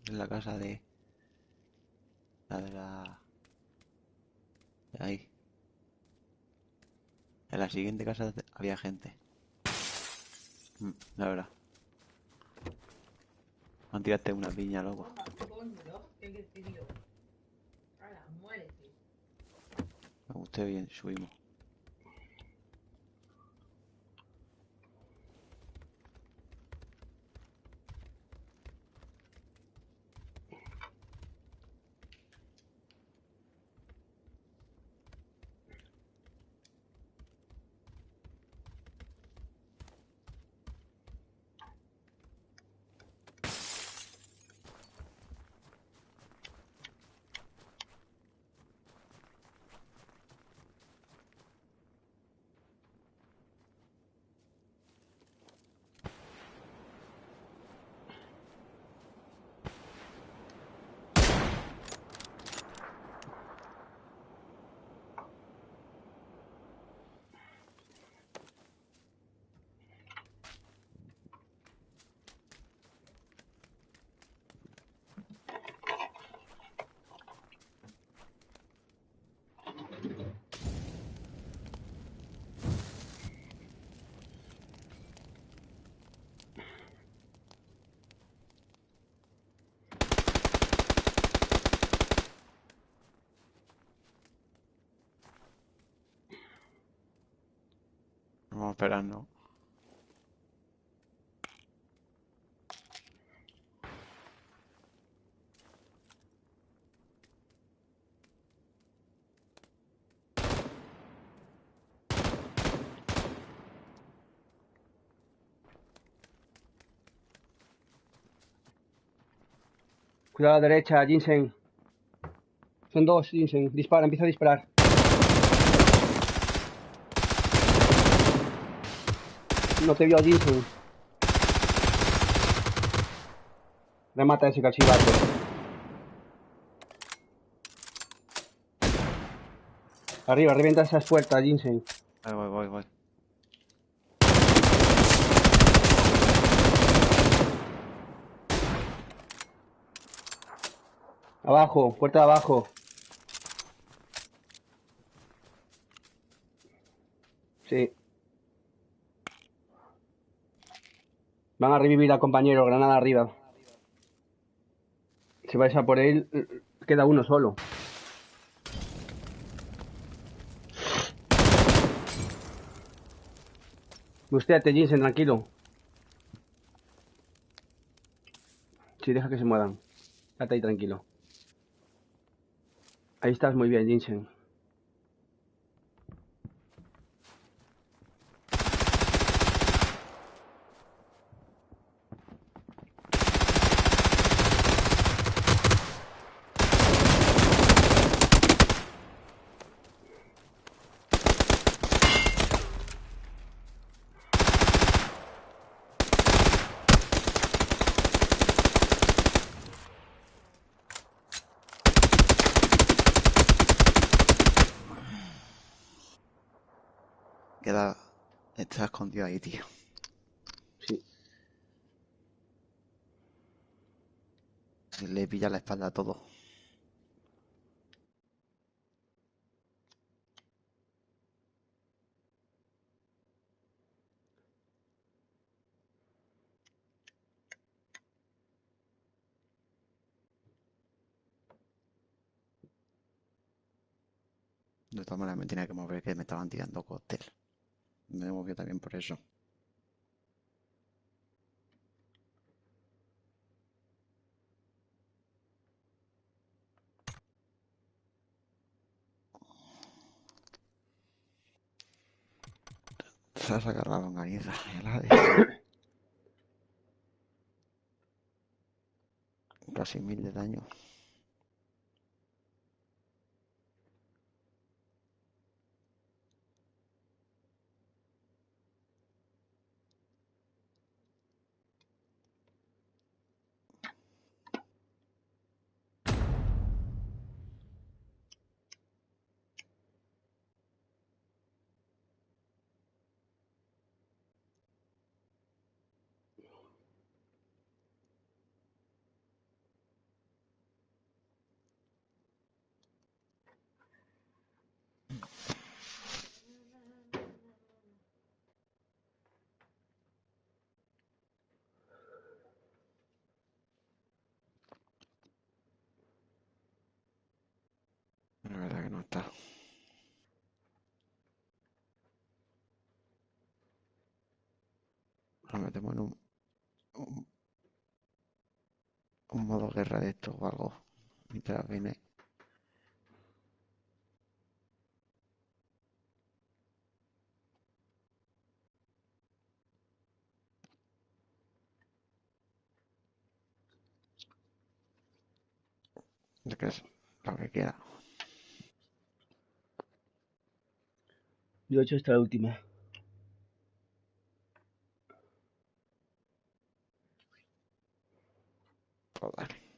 En la casa de... La de la... De ahí. En la siguiente casa había gente. La verdad. Han tirado una piña, loco. Me gusté bien, subimos. Vamos a esperar, ¿no? Cuidado a la derecha, Ginseng. Son dos, Ginseng. Dispara, empieza a disparar. No te vio, Ginseng. Remata ese cachivato. Arriba, revienta esas puertas, Ginseng. Voy. Abajo, puerta de abajo. Sí. Van a revivir al compañero, granada arriba. Si vais a por él, queda uno solo. Bustéate, Ginseng, tranquilo. Sí, deja que se muevan. Quédate ahí tranquilo. Ahí estás muy bien, Ginseng. Queda... Está escondido ahí, tío. Sí. Se le pilla la espalda a todo. De todas maneras me tenía que mover, que me estaban tirando cóctel. Me movió también por eso. Se ha sacado la longaniza. Casi 1000 de daño. Nos metemos en un, un modo guerra de esto o algo. Mientras viene. De que es lo que queda. Yo he hecho esta la última. Pues dale.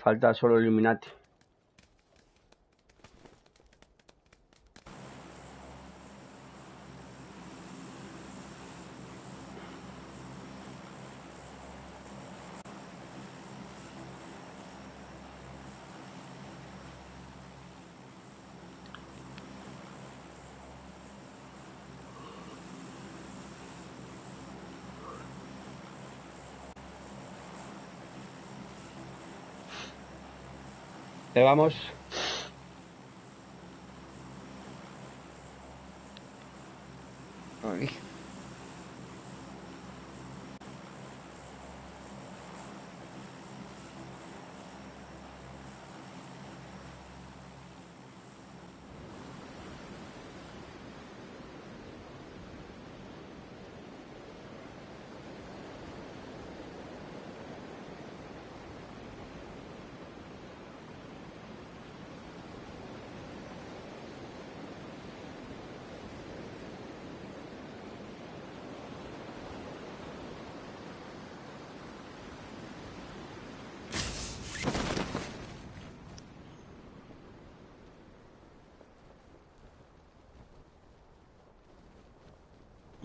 Falta solo Illuminati. Te vamos. Aquí.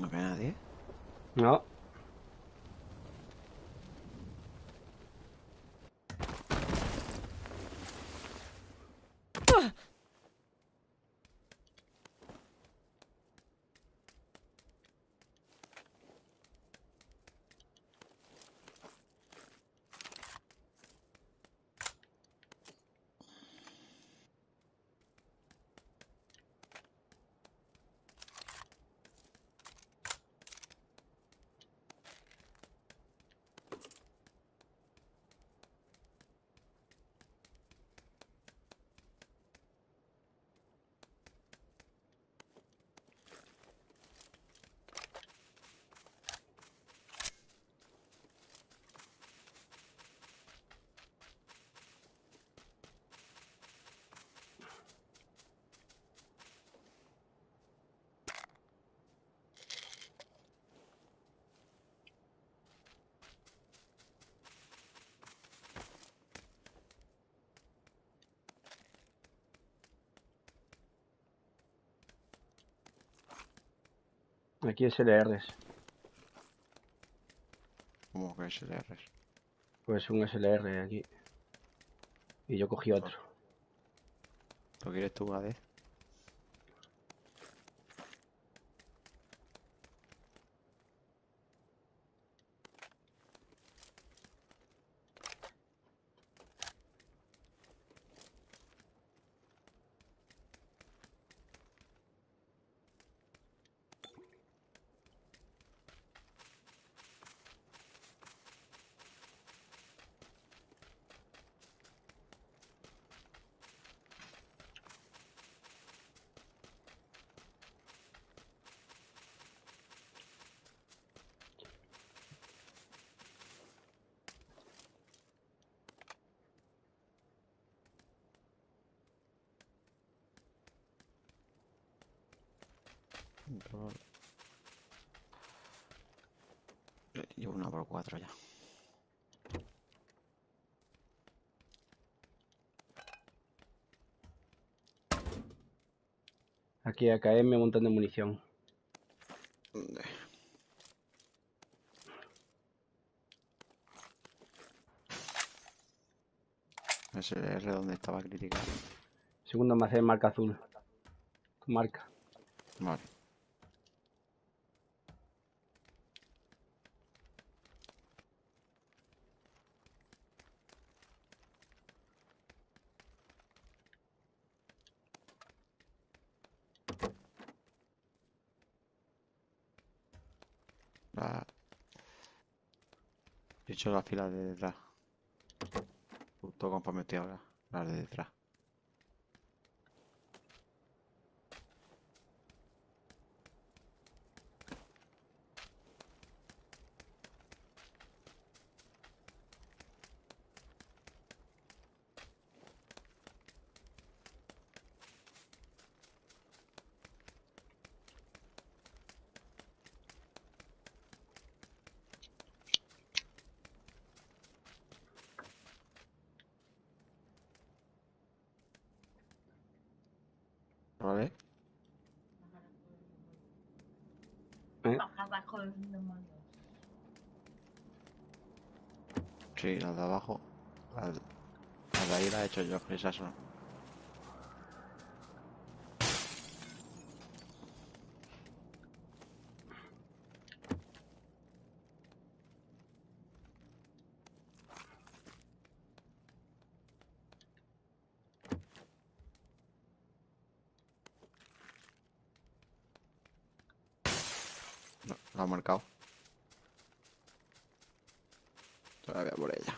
No ve nadie. No. Aquí es SLRs. ¿Cómo que SLRs? Pues un SLR aquí. Y yo cogí otro. ¿Lo quieres tú, Gade? Control. Llevo una por 4 ya. Aquí AKM, un montón de munición. ¿Dónde? SR donde estaba criticado. Segundo almacén, marca azul. Tu marca. Vale. He hecho las filas de detrás. Justo comprometido ahora. Las de detrás. ¿Vale? Bajada con los demonios. Sí, las de abajo. Las de ahí las he hecho yo, esas son. No, la he marcado. Todavía por ella.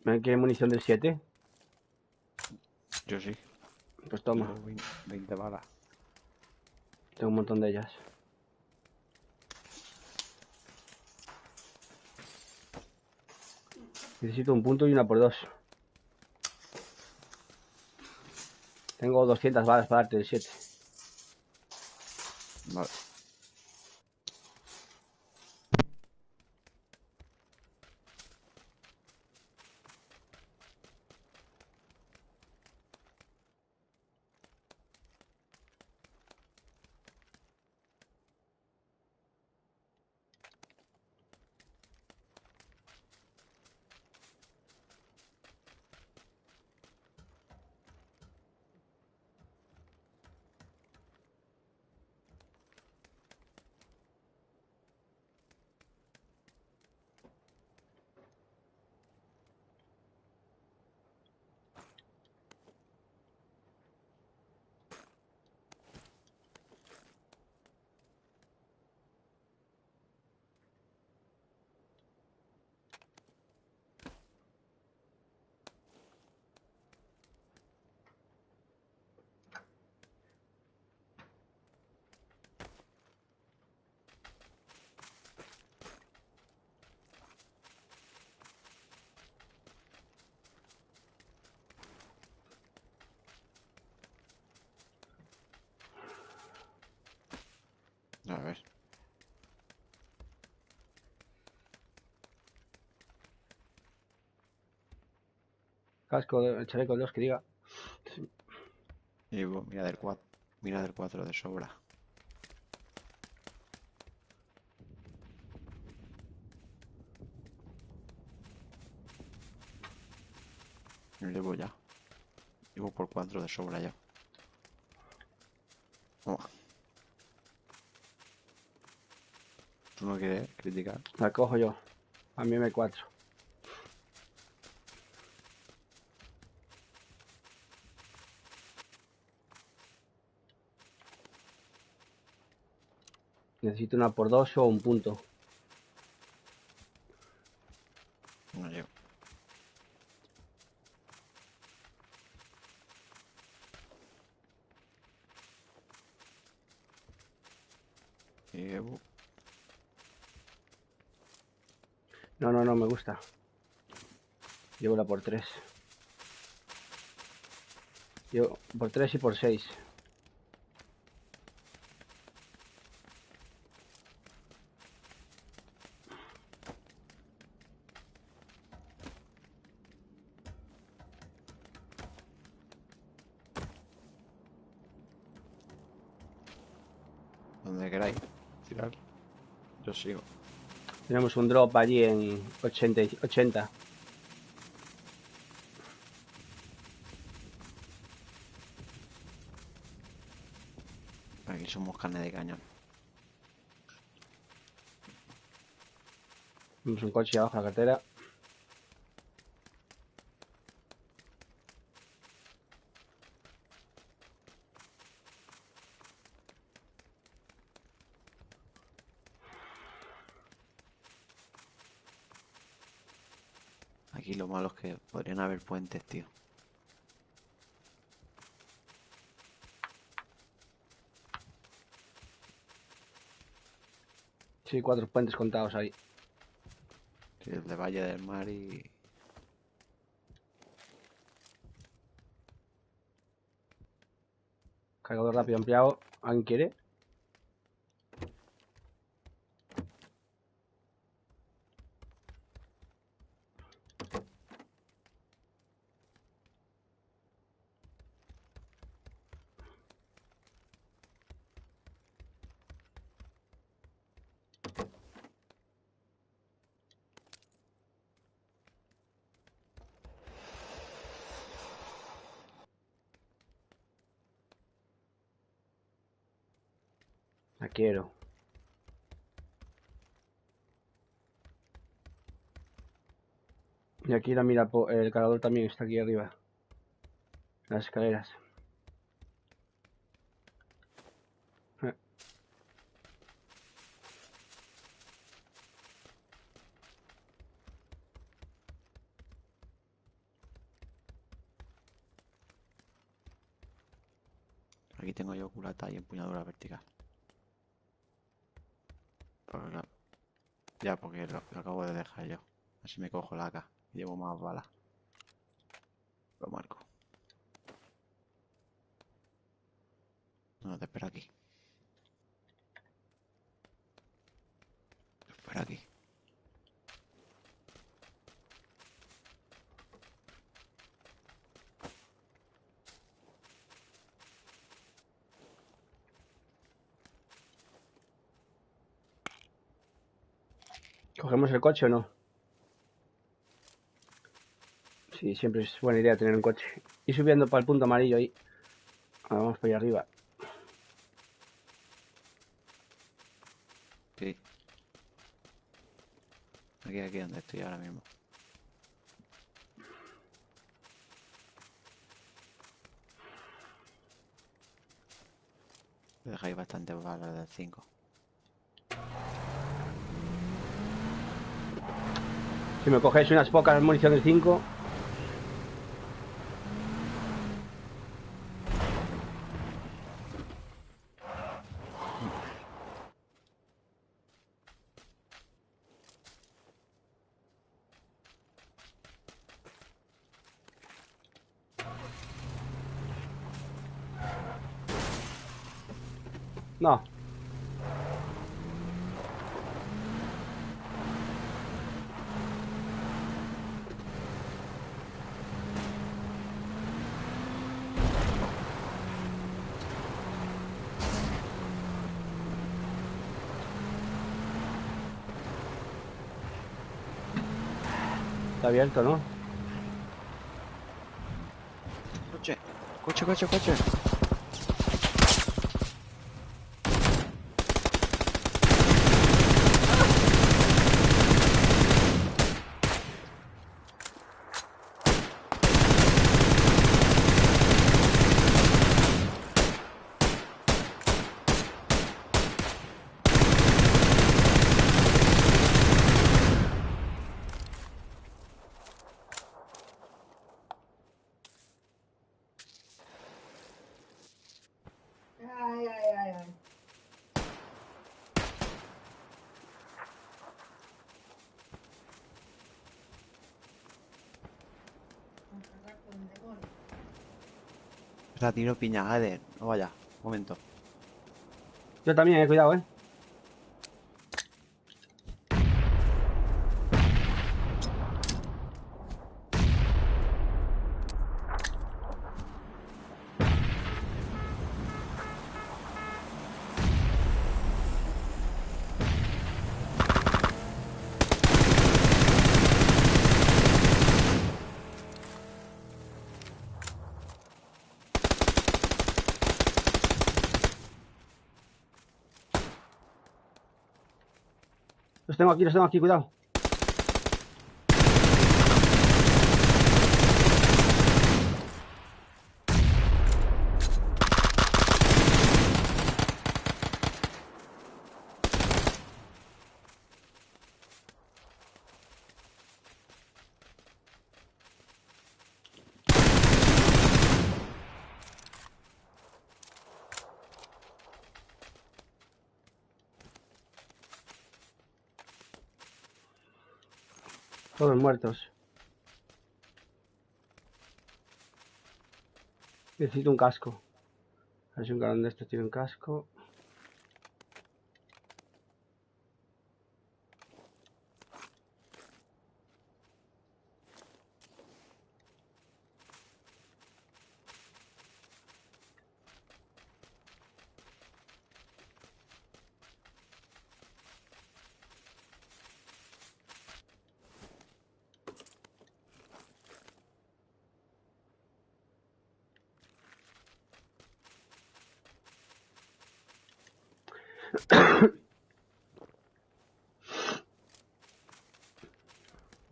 ¿Me quieres munición del 7? Yo sí. Pues toma, Llevo 20 balas. tengo un montón de ellas. Necesito un punto y una por 2. Tengo 200 balas para darte del 7. Vale. A ver. Casco, chaleco 2 que diga. Y pues, mira del 4 de sobra. Lo llevo ya. Llevo por 4 de sobra ya. Oh. ¿Tú no quieres criticar? La cojo yo. A mí M4. Necesito una por 2 o un punto. No llevo. Y llevo. No me gusta. Llevo la por 3. Llevo por 3 y por 6. Donde queráis. Tirar. Yo sigo. Tenemos un drop allí en 80. Aquí somos carne de cañón. Tenemos un coche abajo en la cartera. Aquí lo malo es que podrían haber puentes, tío. Sí, 4 puentes contados ahí. Sí, el de Valle del Mar y... Cargador rápido ampliado. ¿Alguien quiere? La quiero. Y aquí la mira, el cargador también está aquí arriba. Las escaleras. Aquí tengo yo culata y empuñadura vertical. Porque, claro, ya, porque lo acabo de dejar yo. Así me cojo la AK y llevo más balas. Lo marco. No, te espera aquí. Te espera aquí. ¿Cogemos el coche o no? Sí, siempre es buena idea tener un coche. Y subiendo para el punto amarillo ahí. Ahora vamos para allá arriba. Sí. Aquí donde estoy ahora mismo. Dejáis bastante balas del 5. Si me cogéis unas pocas municiones 5. No. Está abierto, ¿no? Coche, coche, coche, coche. Ay, ay, ay, ay. A cagar con el demonio. La tiro piña, Eder. No vaya, un momento. Yo también, cuidado, los tengo aquí, cuidado. Todos muertos. Necesito un casco. A ver si un cabrón de estos tiene un casco.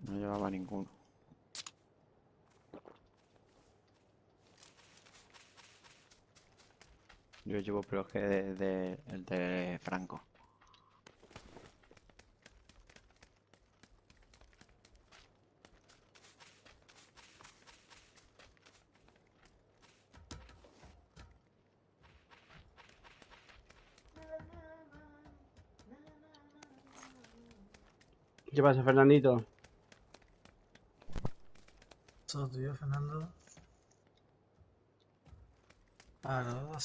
No llevaba ninguno. Yo llevo pero que el de Franco. ¿Qué pasa, Fernandito? Eso, tío, Fernando. Claro,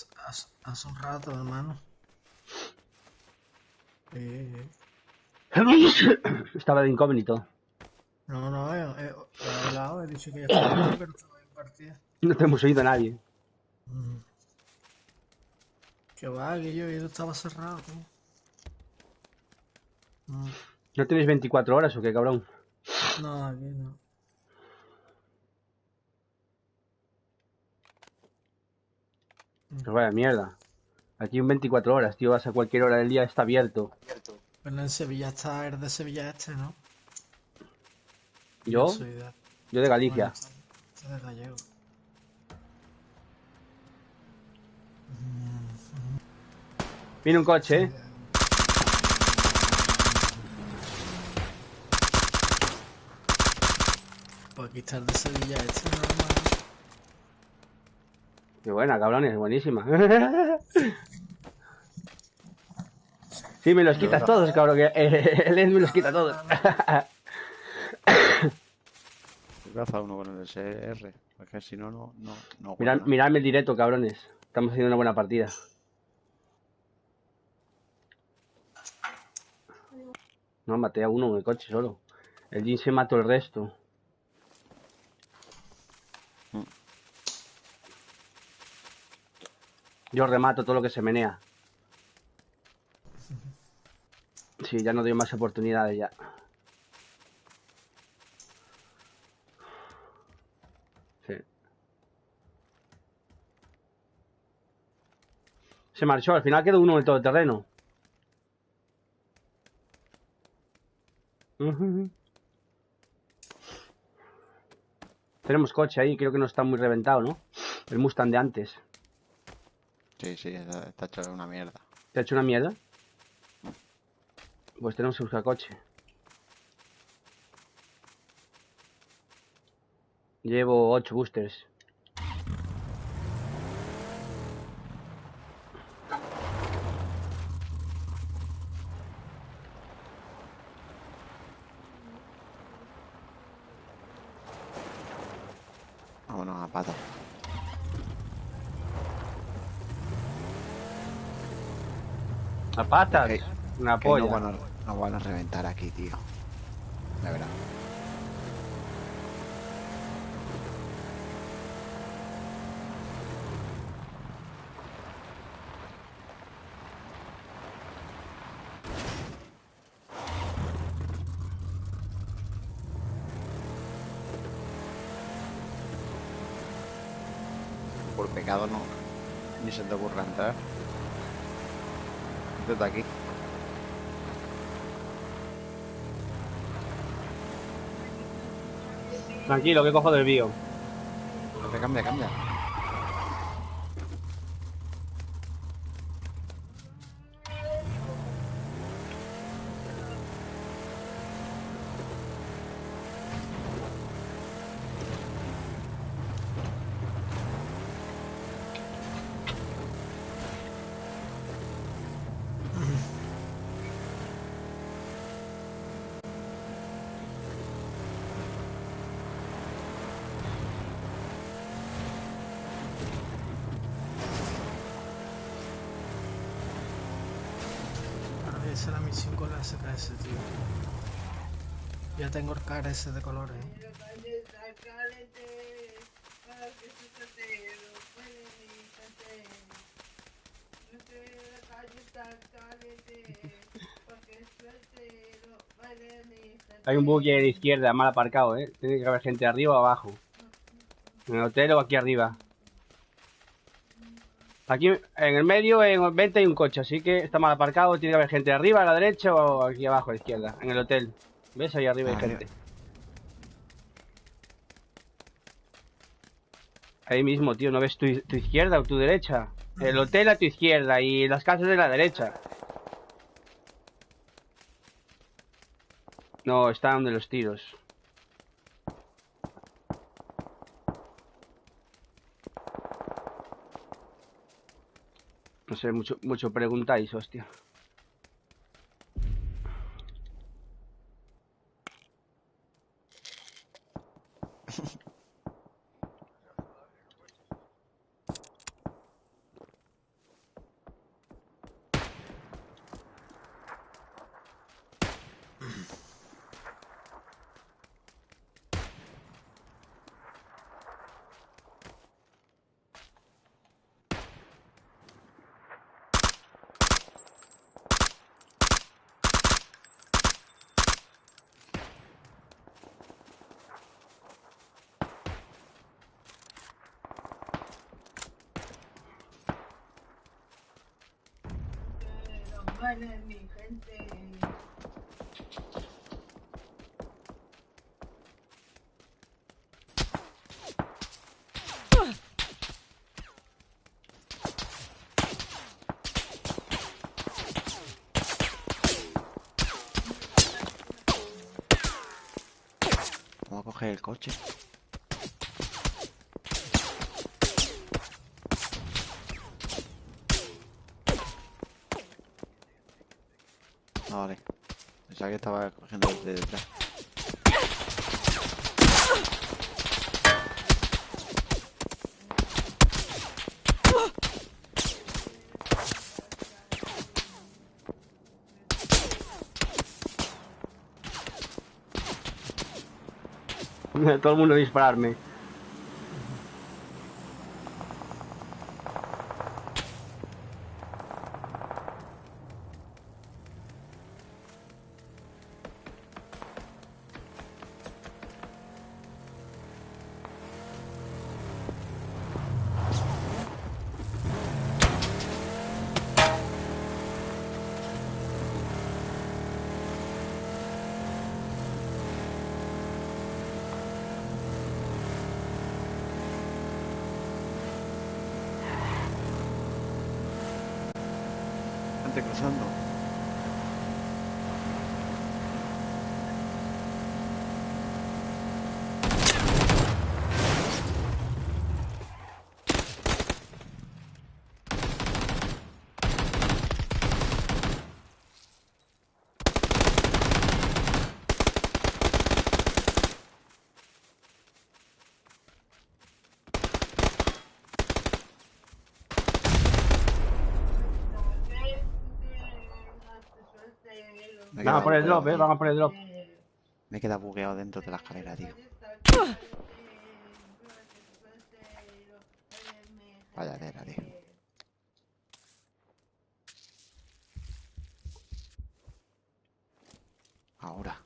hace un rato, hermano. Estaba de incógnito. No, he hablado, he dicho que ya estaba, pero estaba en partida. No te hemos oído a nadie. Que va, que yo estaba cerrado, tío. ¿No tenéis 24 horas o qué, cabrón? No, aquí no. Pues vaya mierda. Aquí en 24 horas, tío, vas a cualquier hora del día, está abierto. Pero en Sevilla está el de Sevilla este, ¿no? ¿Yo? Soy de... Yo de Galicia. Soy de Gallego. Viene un coche, ¿eh? Pues aquí está el de Sevilla este, normal. Qué buena, cabrones, buenísima. Sí, me los quitas todos, cabrón. Que el Ed me los quita todos. Raza uno con el SR. Porque si no, no Miradme el directo, cabrones. Estamos haciendo una buena partida. No, maté a uno en el coche solo. El Jin se mató el resto. Yo remato todo lo que se menea. Sí, ya no doy más oportunidades ya. Se marchó, al final quedó uno en el todoterreno. Ujú. Tenemos coche ahí, creo que no está muy reventado, ¿no? El Mustang de antes. Sí, sí, está hecho una mierda. ¿Te ha hecho una mierda? Pues tenemos que buscar coche. Llevo 8 boosters. Vámonos a pato. A patas. Que- Una Que polla. nos van a reventar aquí, tío. De verdad. Por pecado no. Ni se te ocurra entrar. Desde aquí. Tranquilo, que cojo del bio. Cambia, cambia. Ahora voy a hacer la misión con la SKS, tío. Ya tengo el KRS de colores. Hay un buggy a la izquierda, mal aparcado, ¿eh? Tiene que haber gente arriba o abajo. En el hotel o aquí arriba. Aquí en el medio, en el 20 hay un coche, así que está mal aparcado. Tiene que haber gente arriba, a la derecha o aquí abajo a la izquierda. En el hotel. ¿Ves? Ahí arriba hay Arriba. gente. Ahí mismo, tío. ¿No ves tu izquierda o tu derecha? El hotel a tu izquierda y las casas de la derecha. No, está donde los tiros. No sé, mucho preguntáis, hostia. Vale, mi gente. Vamos a coger el coche. Ah, vale. Pensaba que estaba cogiendo desde detrás. Todo el mundo a dispararme. gente cruzando. Me he Van a quedado por el bugueado, drop, tío. van a por el drop. Me he quedado bugueado dentro de la escalera, tío. Vaya tela, tío. Ahora.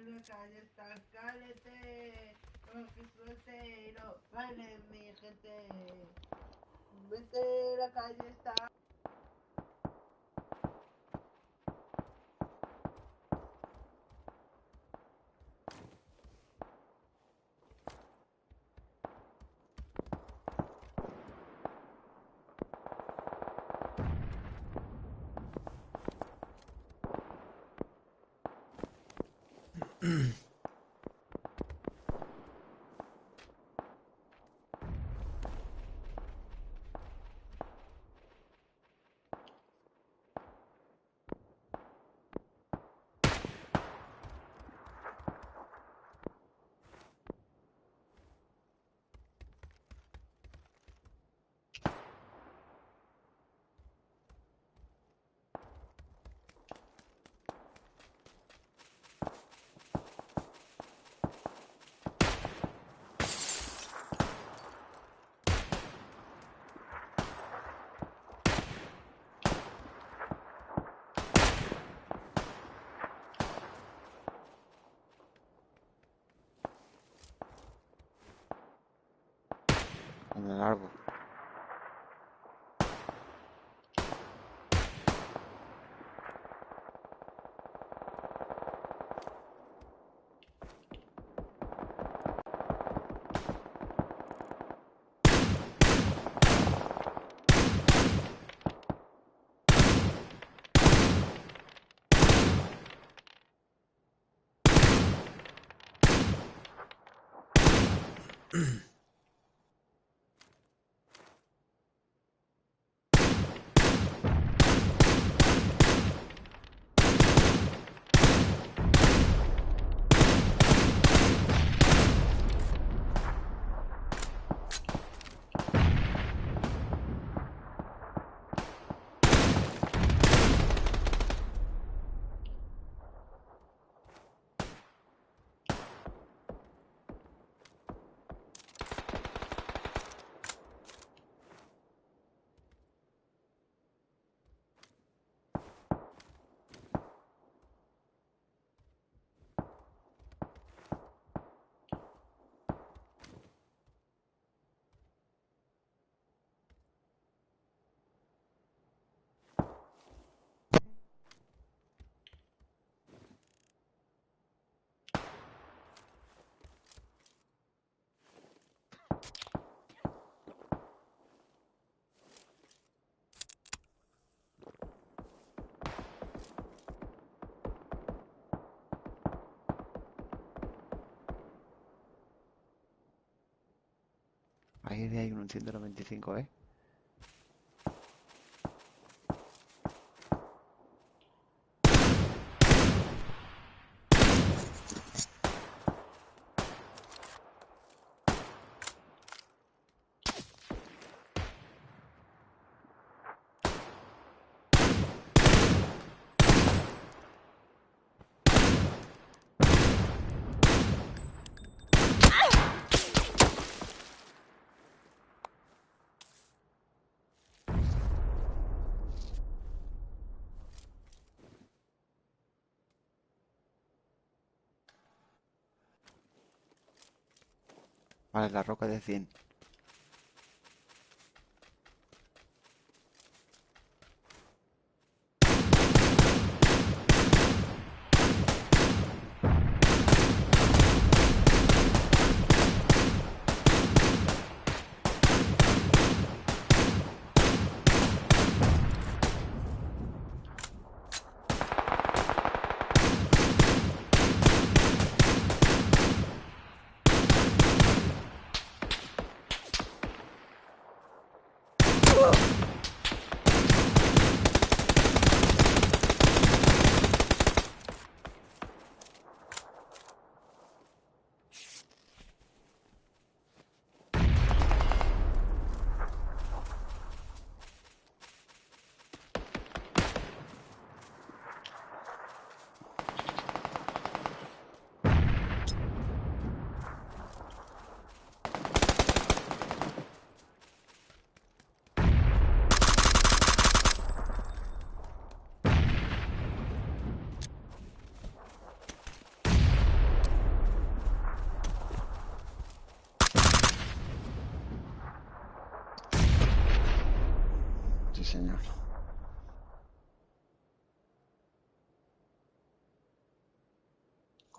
En la calle está el calete, que suelte y no vale mi gente. Vete, la calle está. En el árbol. Ahí hay un 195, ¿eh? Vale, la roca de 100.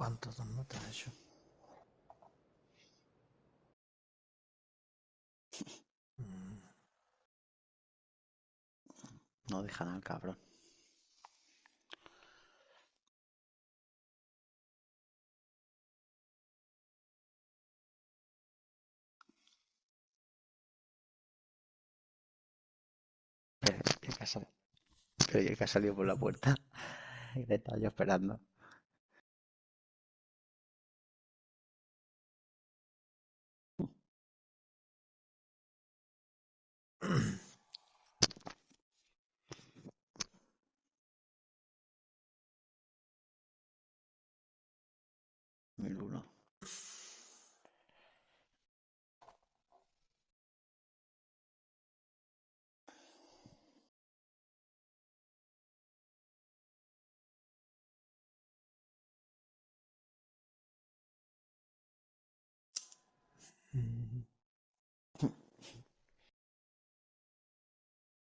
¿Cuántos no te has hecho? No deja nada el cabrón. Pero el que ha salido, pero el que ha salido por la puerta. Y le estaba yo esperando. El uno.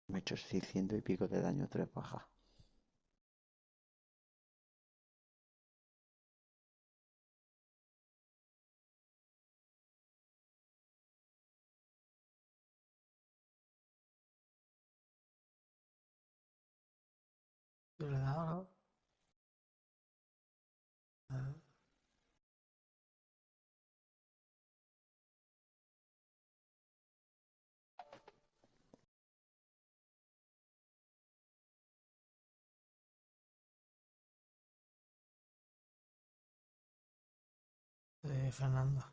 Me he hecho 600 y pico de daño, 3 bajas. Yo le he dado, ¿no? Fernando.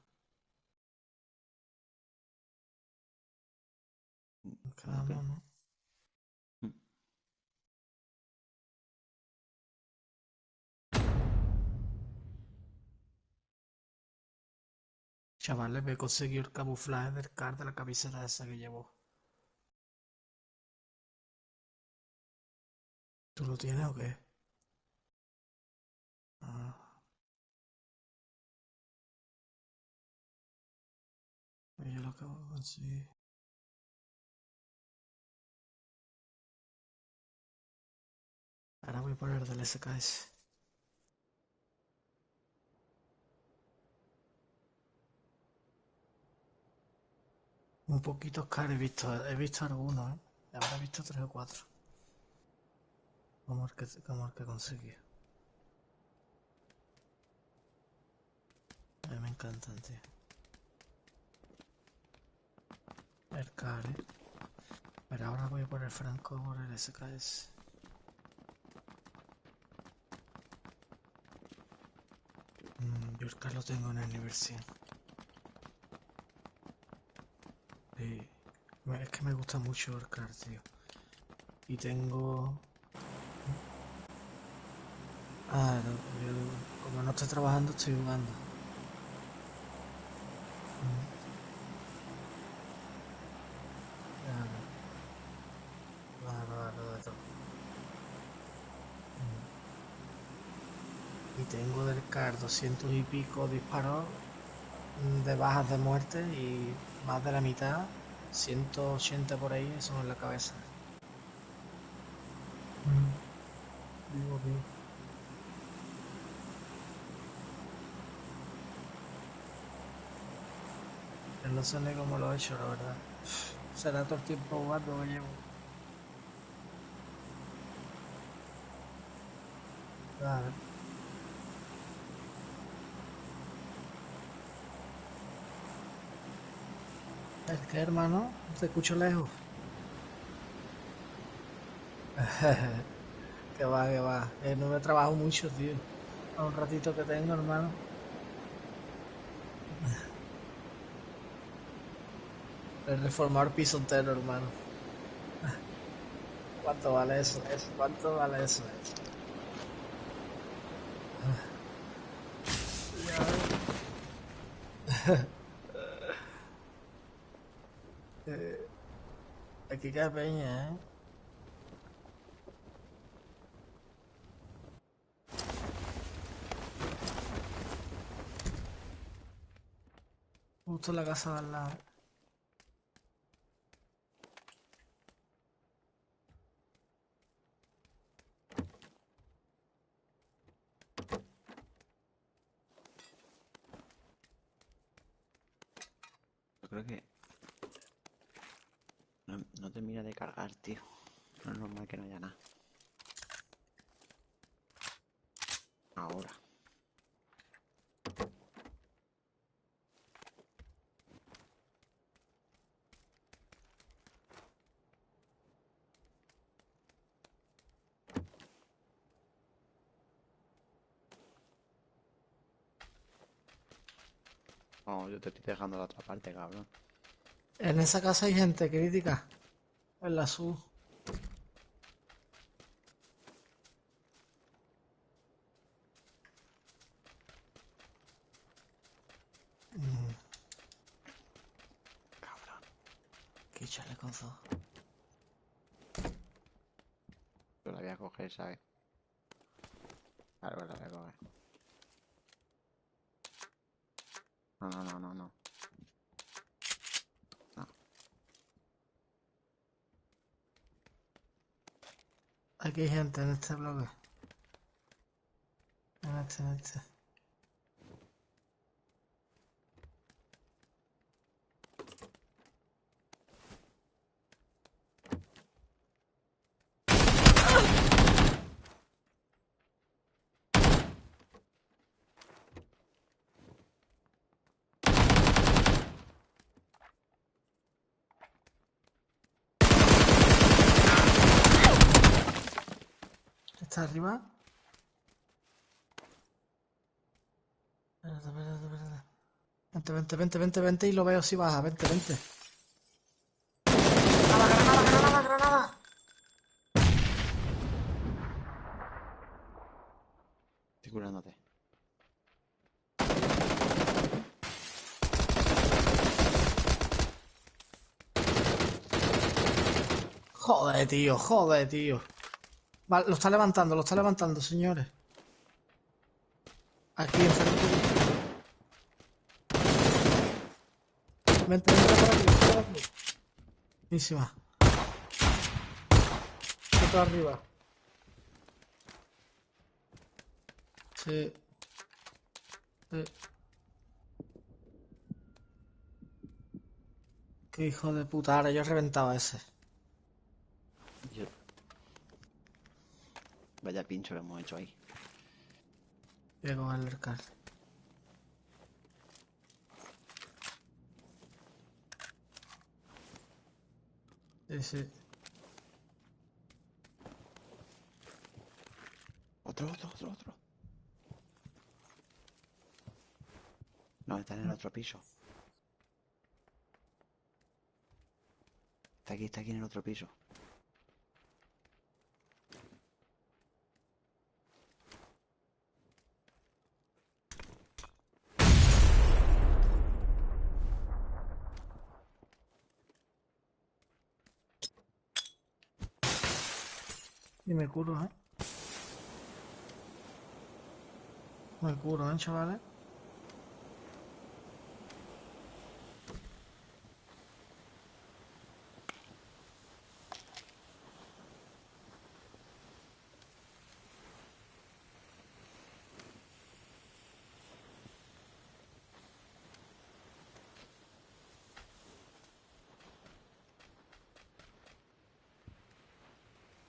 Nos quedamos, ¿no? Chavales, me he conseguido el camuflaje del card de la camiseta esa que llevo. ¿Tú lo tienes o qué? Ah, pues yo lo acabo de conseguir. Ahora voy a poner del SKS. Un poquito caro he visto algunos, ¿eh? Habrá visto 3 o 4. Como el que conseguí. A mí me encantan, tío. El car, ¿eh? Pero ahora voy a poner franco por el SKS. Yo el car lo tengo en el nivel 100. Sí. Es que me gusta mucho el car, tío. Y tengo... Ah, no, como no estoy trabajando, estoy jugando. Claro, claro, de todo. Y tengo del CAR 200 y pico disparos de bajas de muerte y más de la mitad, 180 por ahí, son en la cabeza. Vivo, vivo. No sé ni cómo lo he hecho, la verdad. Será todo el tiempo jugando que llevo. Claro. ¿El qué, hermano? Te escucho lejos. Que va, que va. No me trabajo mucho, tío. A un ratito que tengo, hermano. El reformar piso entero, hermano. ¿Cuánto vale eso? ¿Cuánto vale eso? Eh, Aquí queda peña, ¿eh? Justo en la casa de al lado. creo que... No termina de cargar, tío. No es normal que no haya nada. Ahora. Vamos, yo te estoy dejando la otra parte, cabrón. En esa casa hay gente crítica. En la sub. Cabrón. Qué chalecozo. Yo la voy a coger, ¿sabes? Claro que la voy a coger. No, no, no, no, no. No. Aquí hay gente en este bloque. En este. ¿Está arriba? Espérate. Vente y lo veo si baja. Vente. ¡Granada! Estoy curándote. Joder, tío. Vale, lo está levantando, señores. Aquí, enfrente. Vente por aquí. Buenísima. Otro arriba. Sí. Qué hijo de puta. Ahora yo reventaba ese. Vaya pincho que hemos hecho ahí. Voy a coger el car. Sí. Otro. No, está en el otro piso. Está aquí en el otro piso. Y me curo, chavales.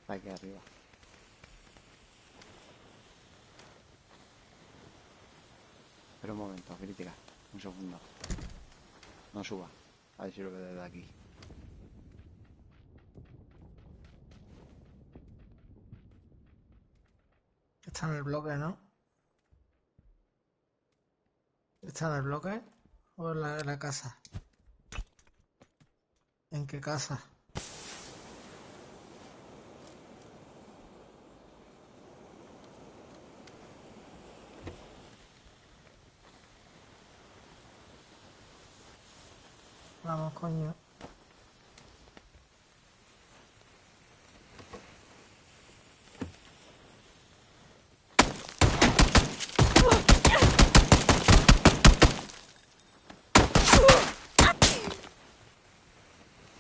Está aquí arriba. Pero un momento, crítica. Un segundo. No suba. A ver si lo veo desde aquí. Está en el bloque, ¿no? ¿Está en el bloque? ¿O en la casa? ¿En qué casa? Vamos, coño.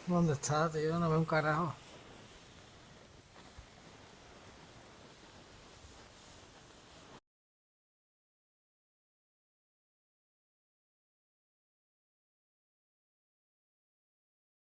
¿Dónde está, tío? No veo un carajo.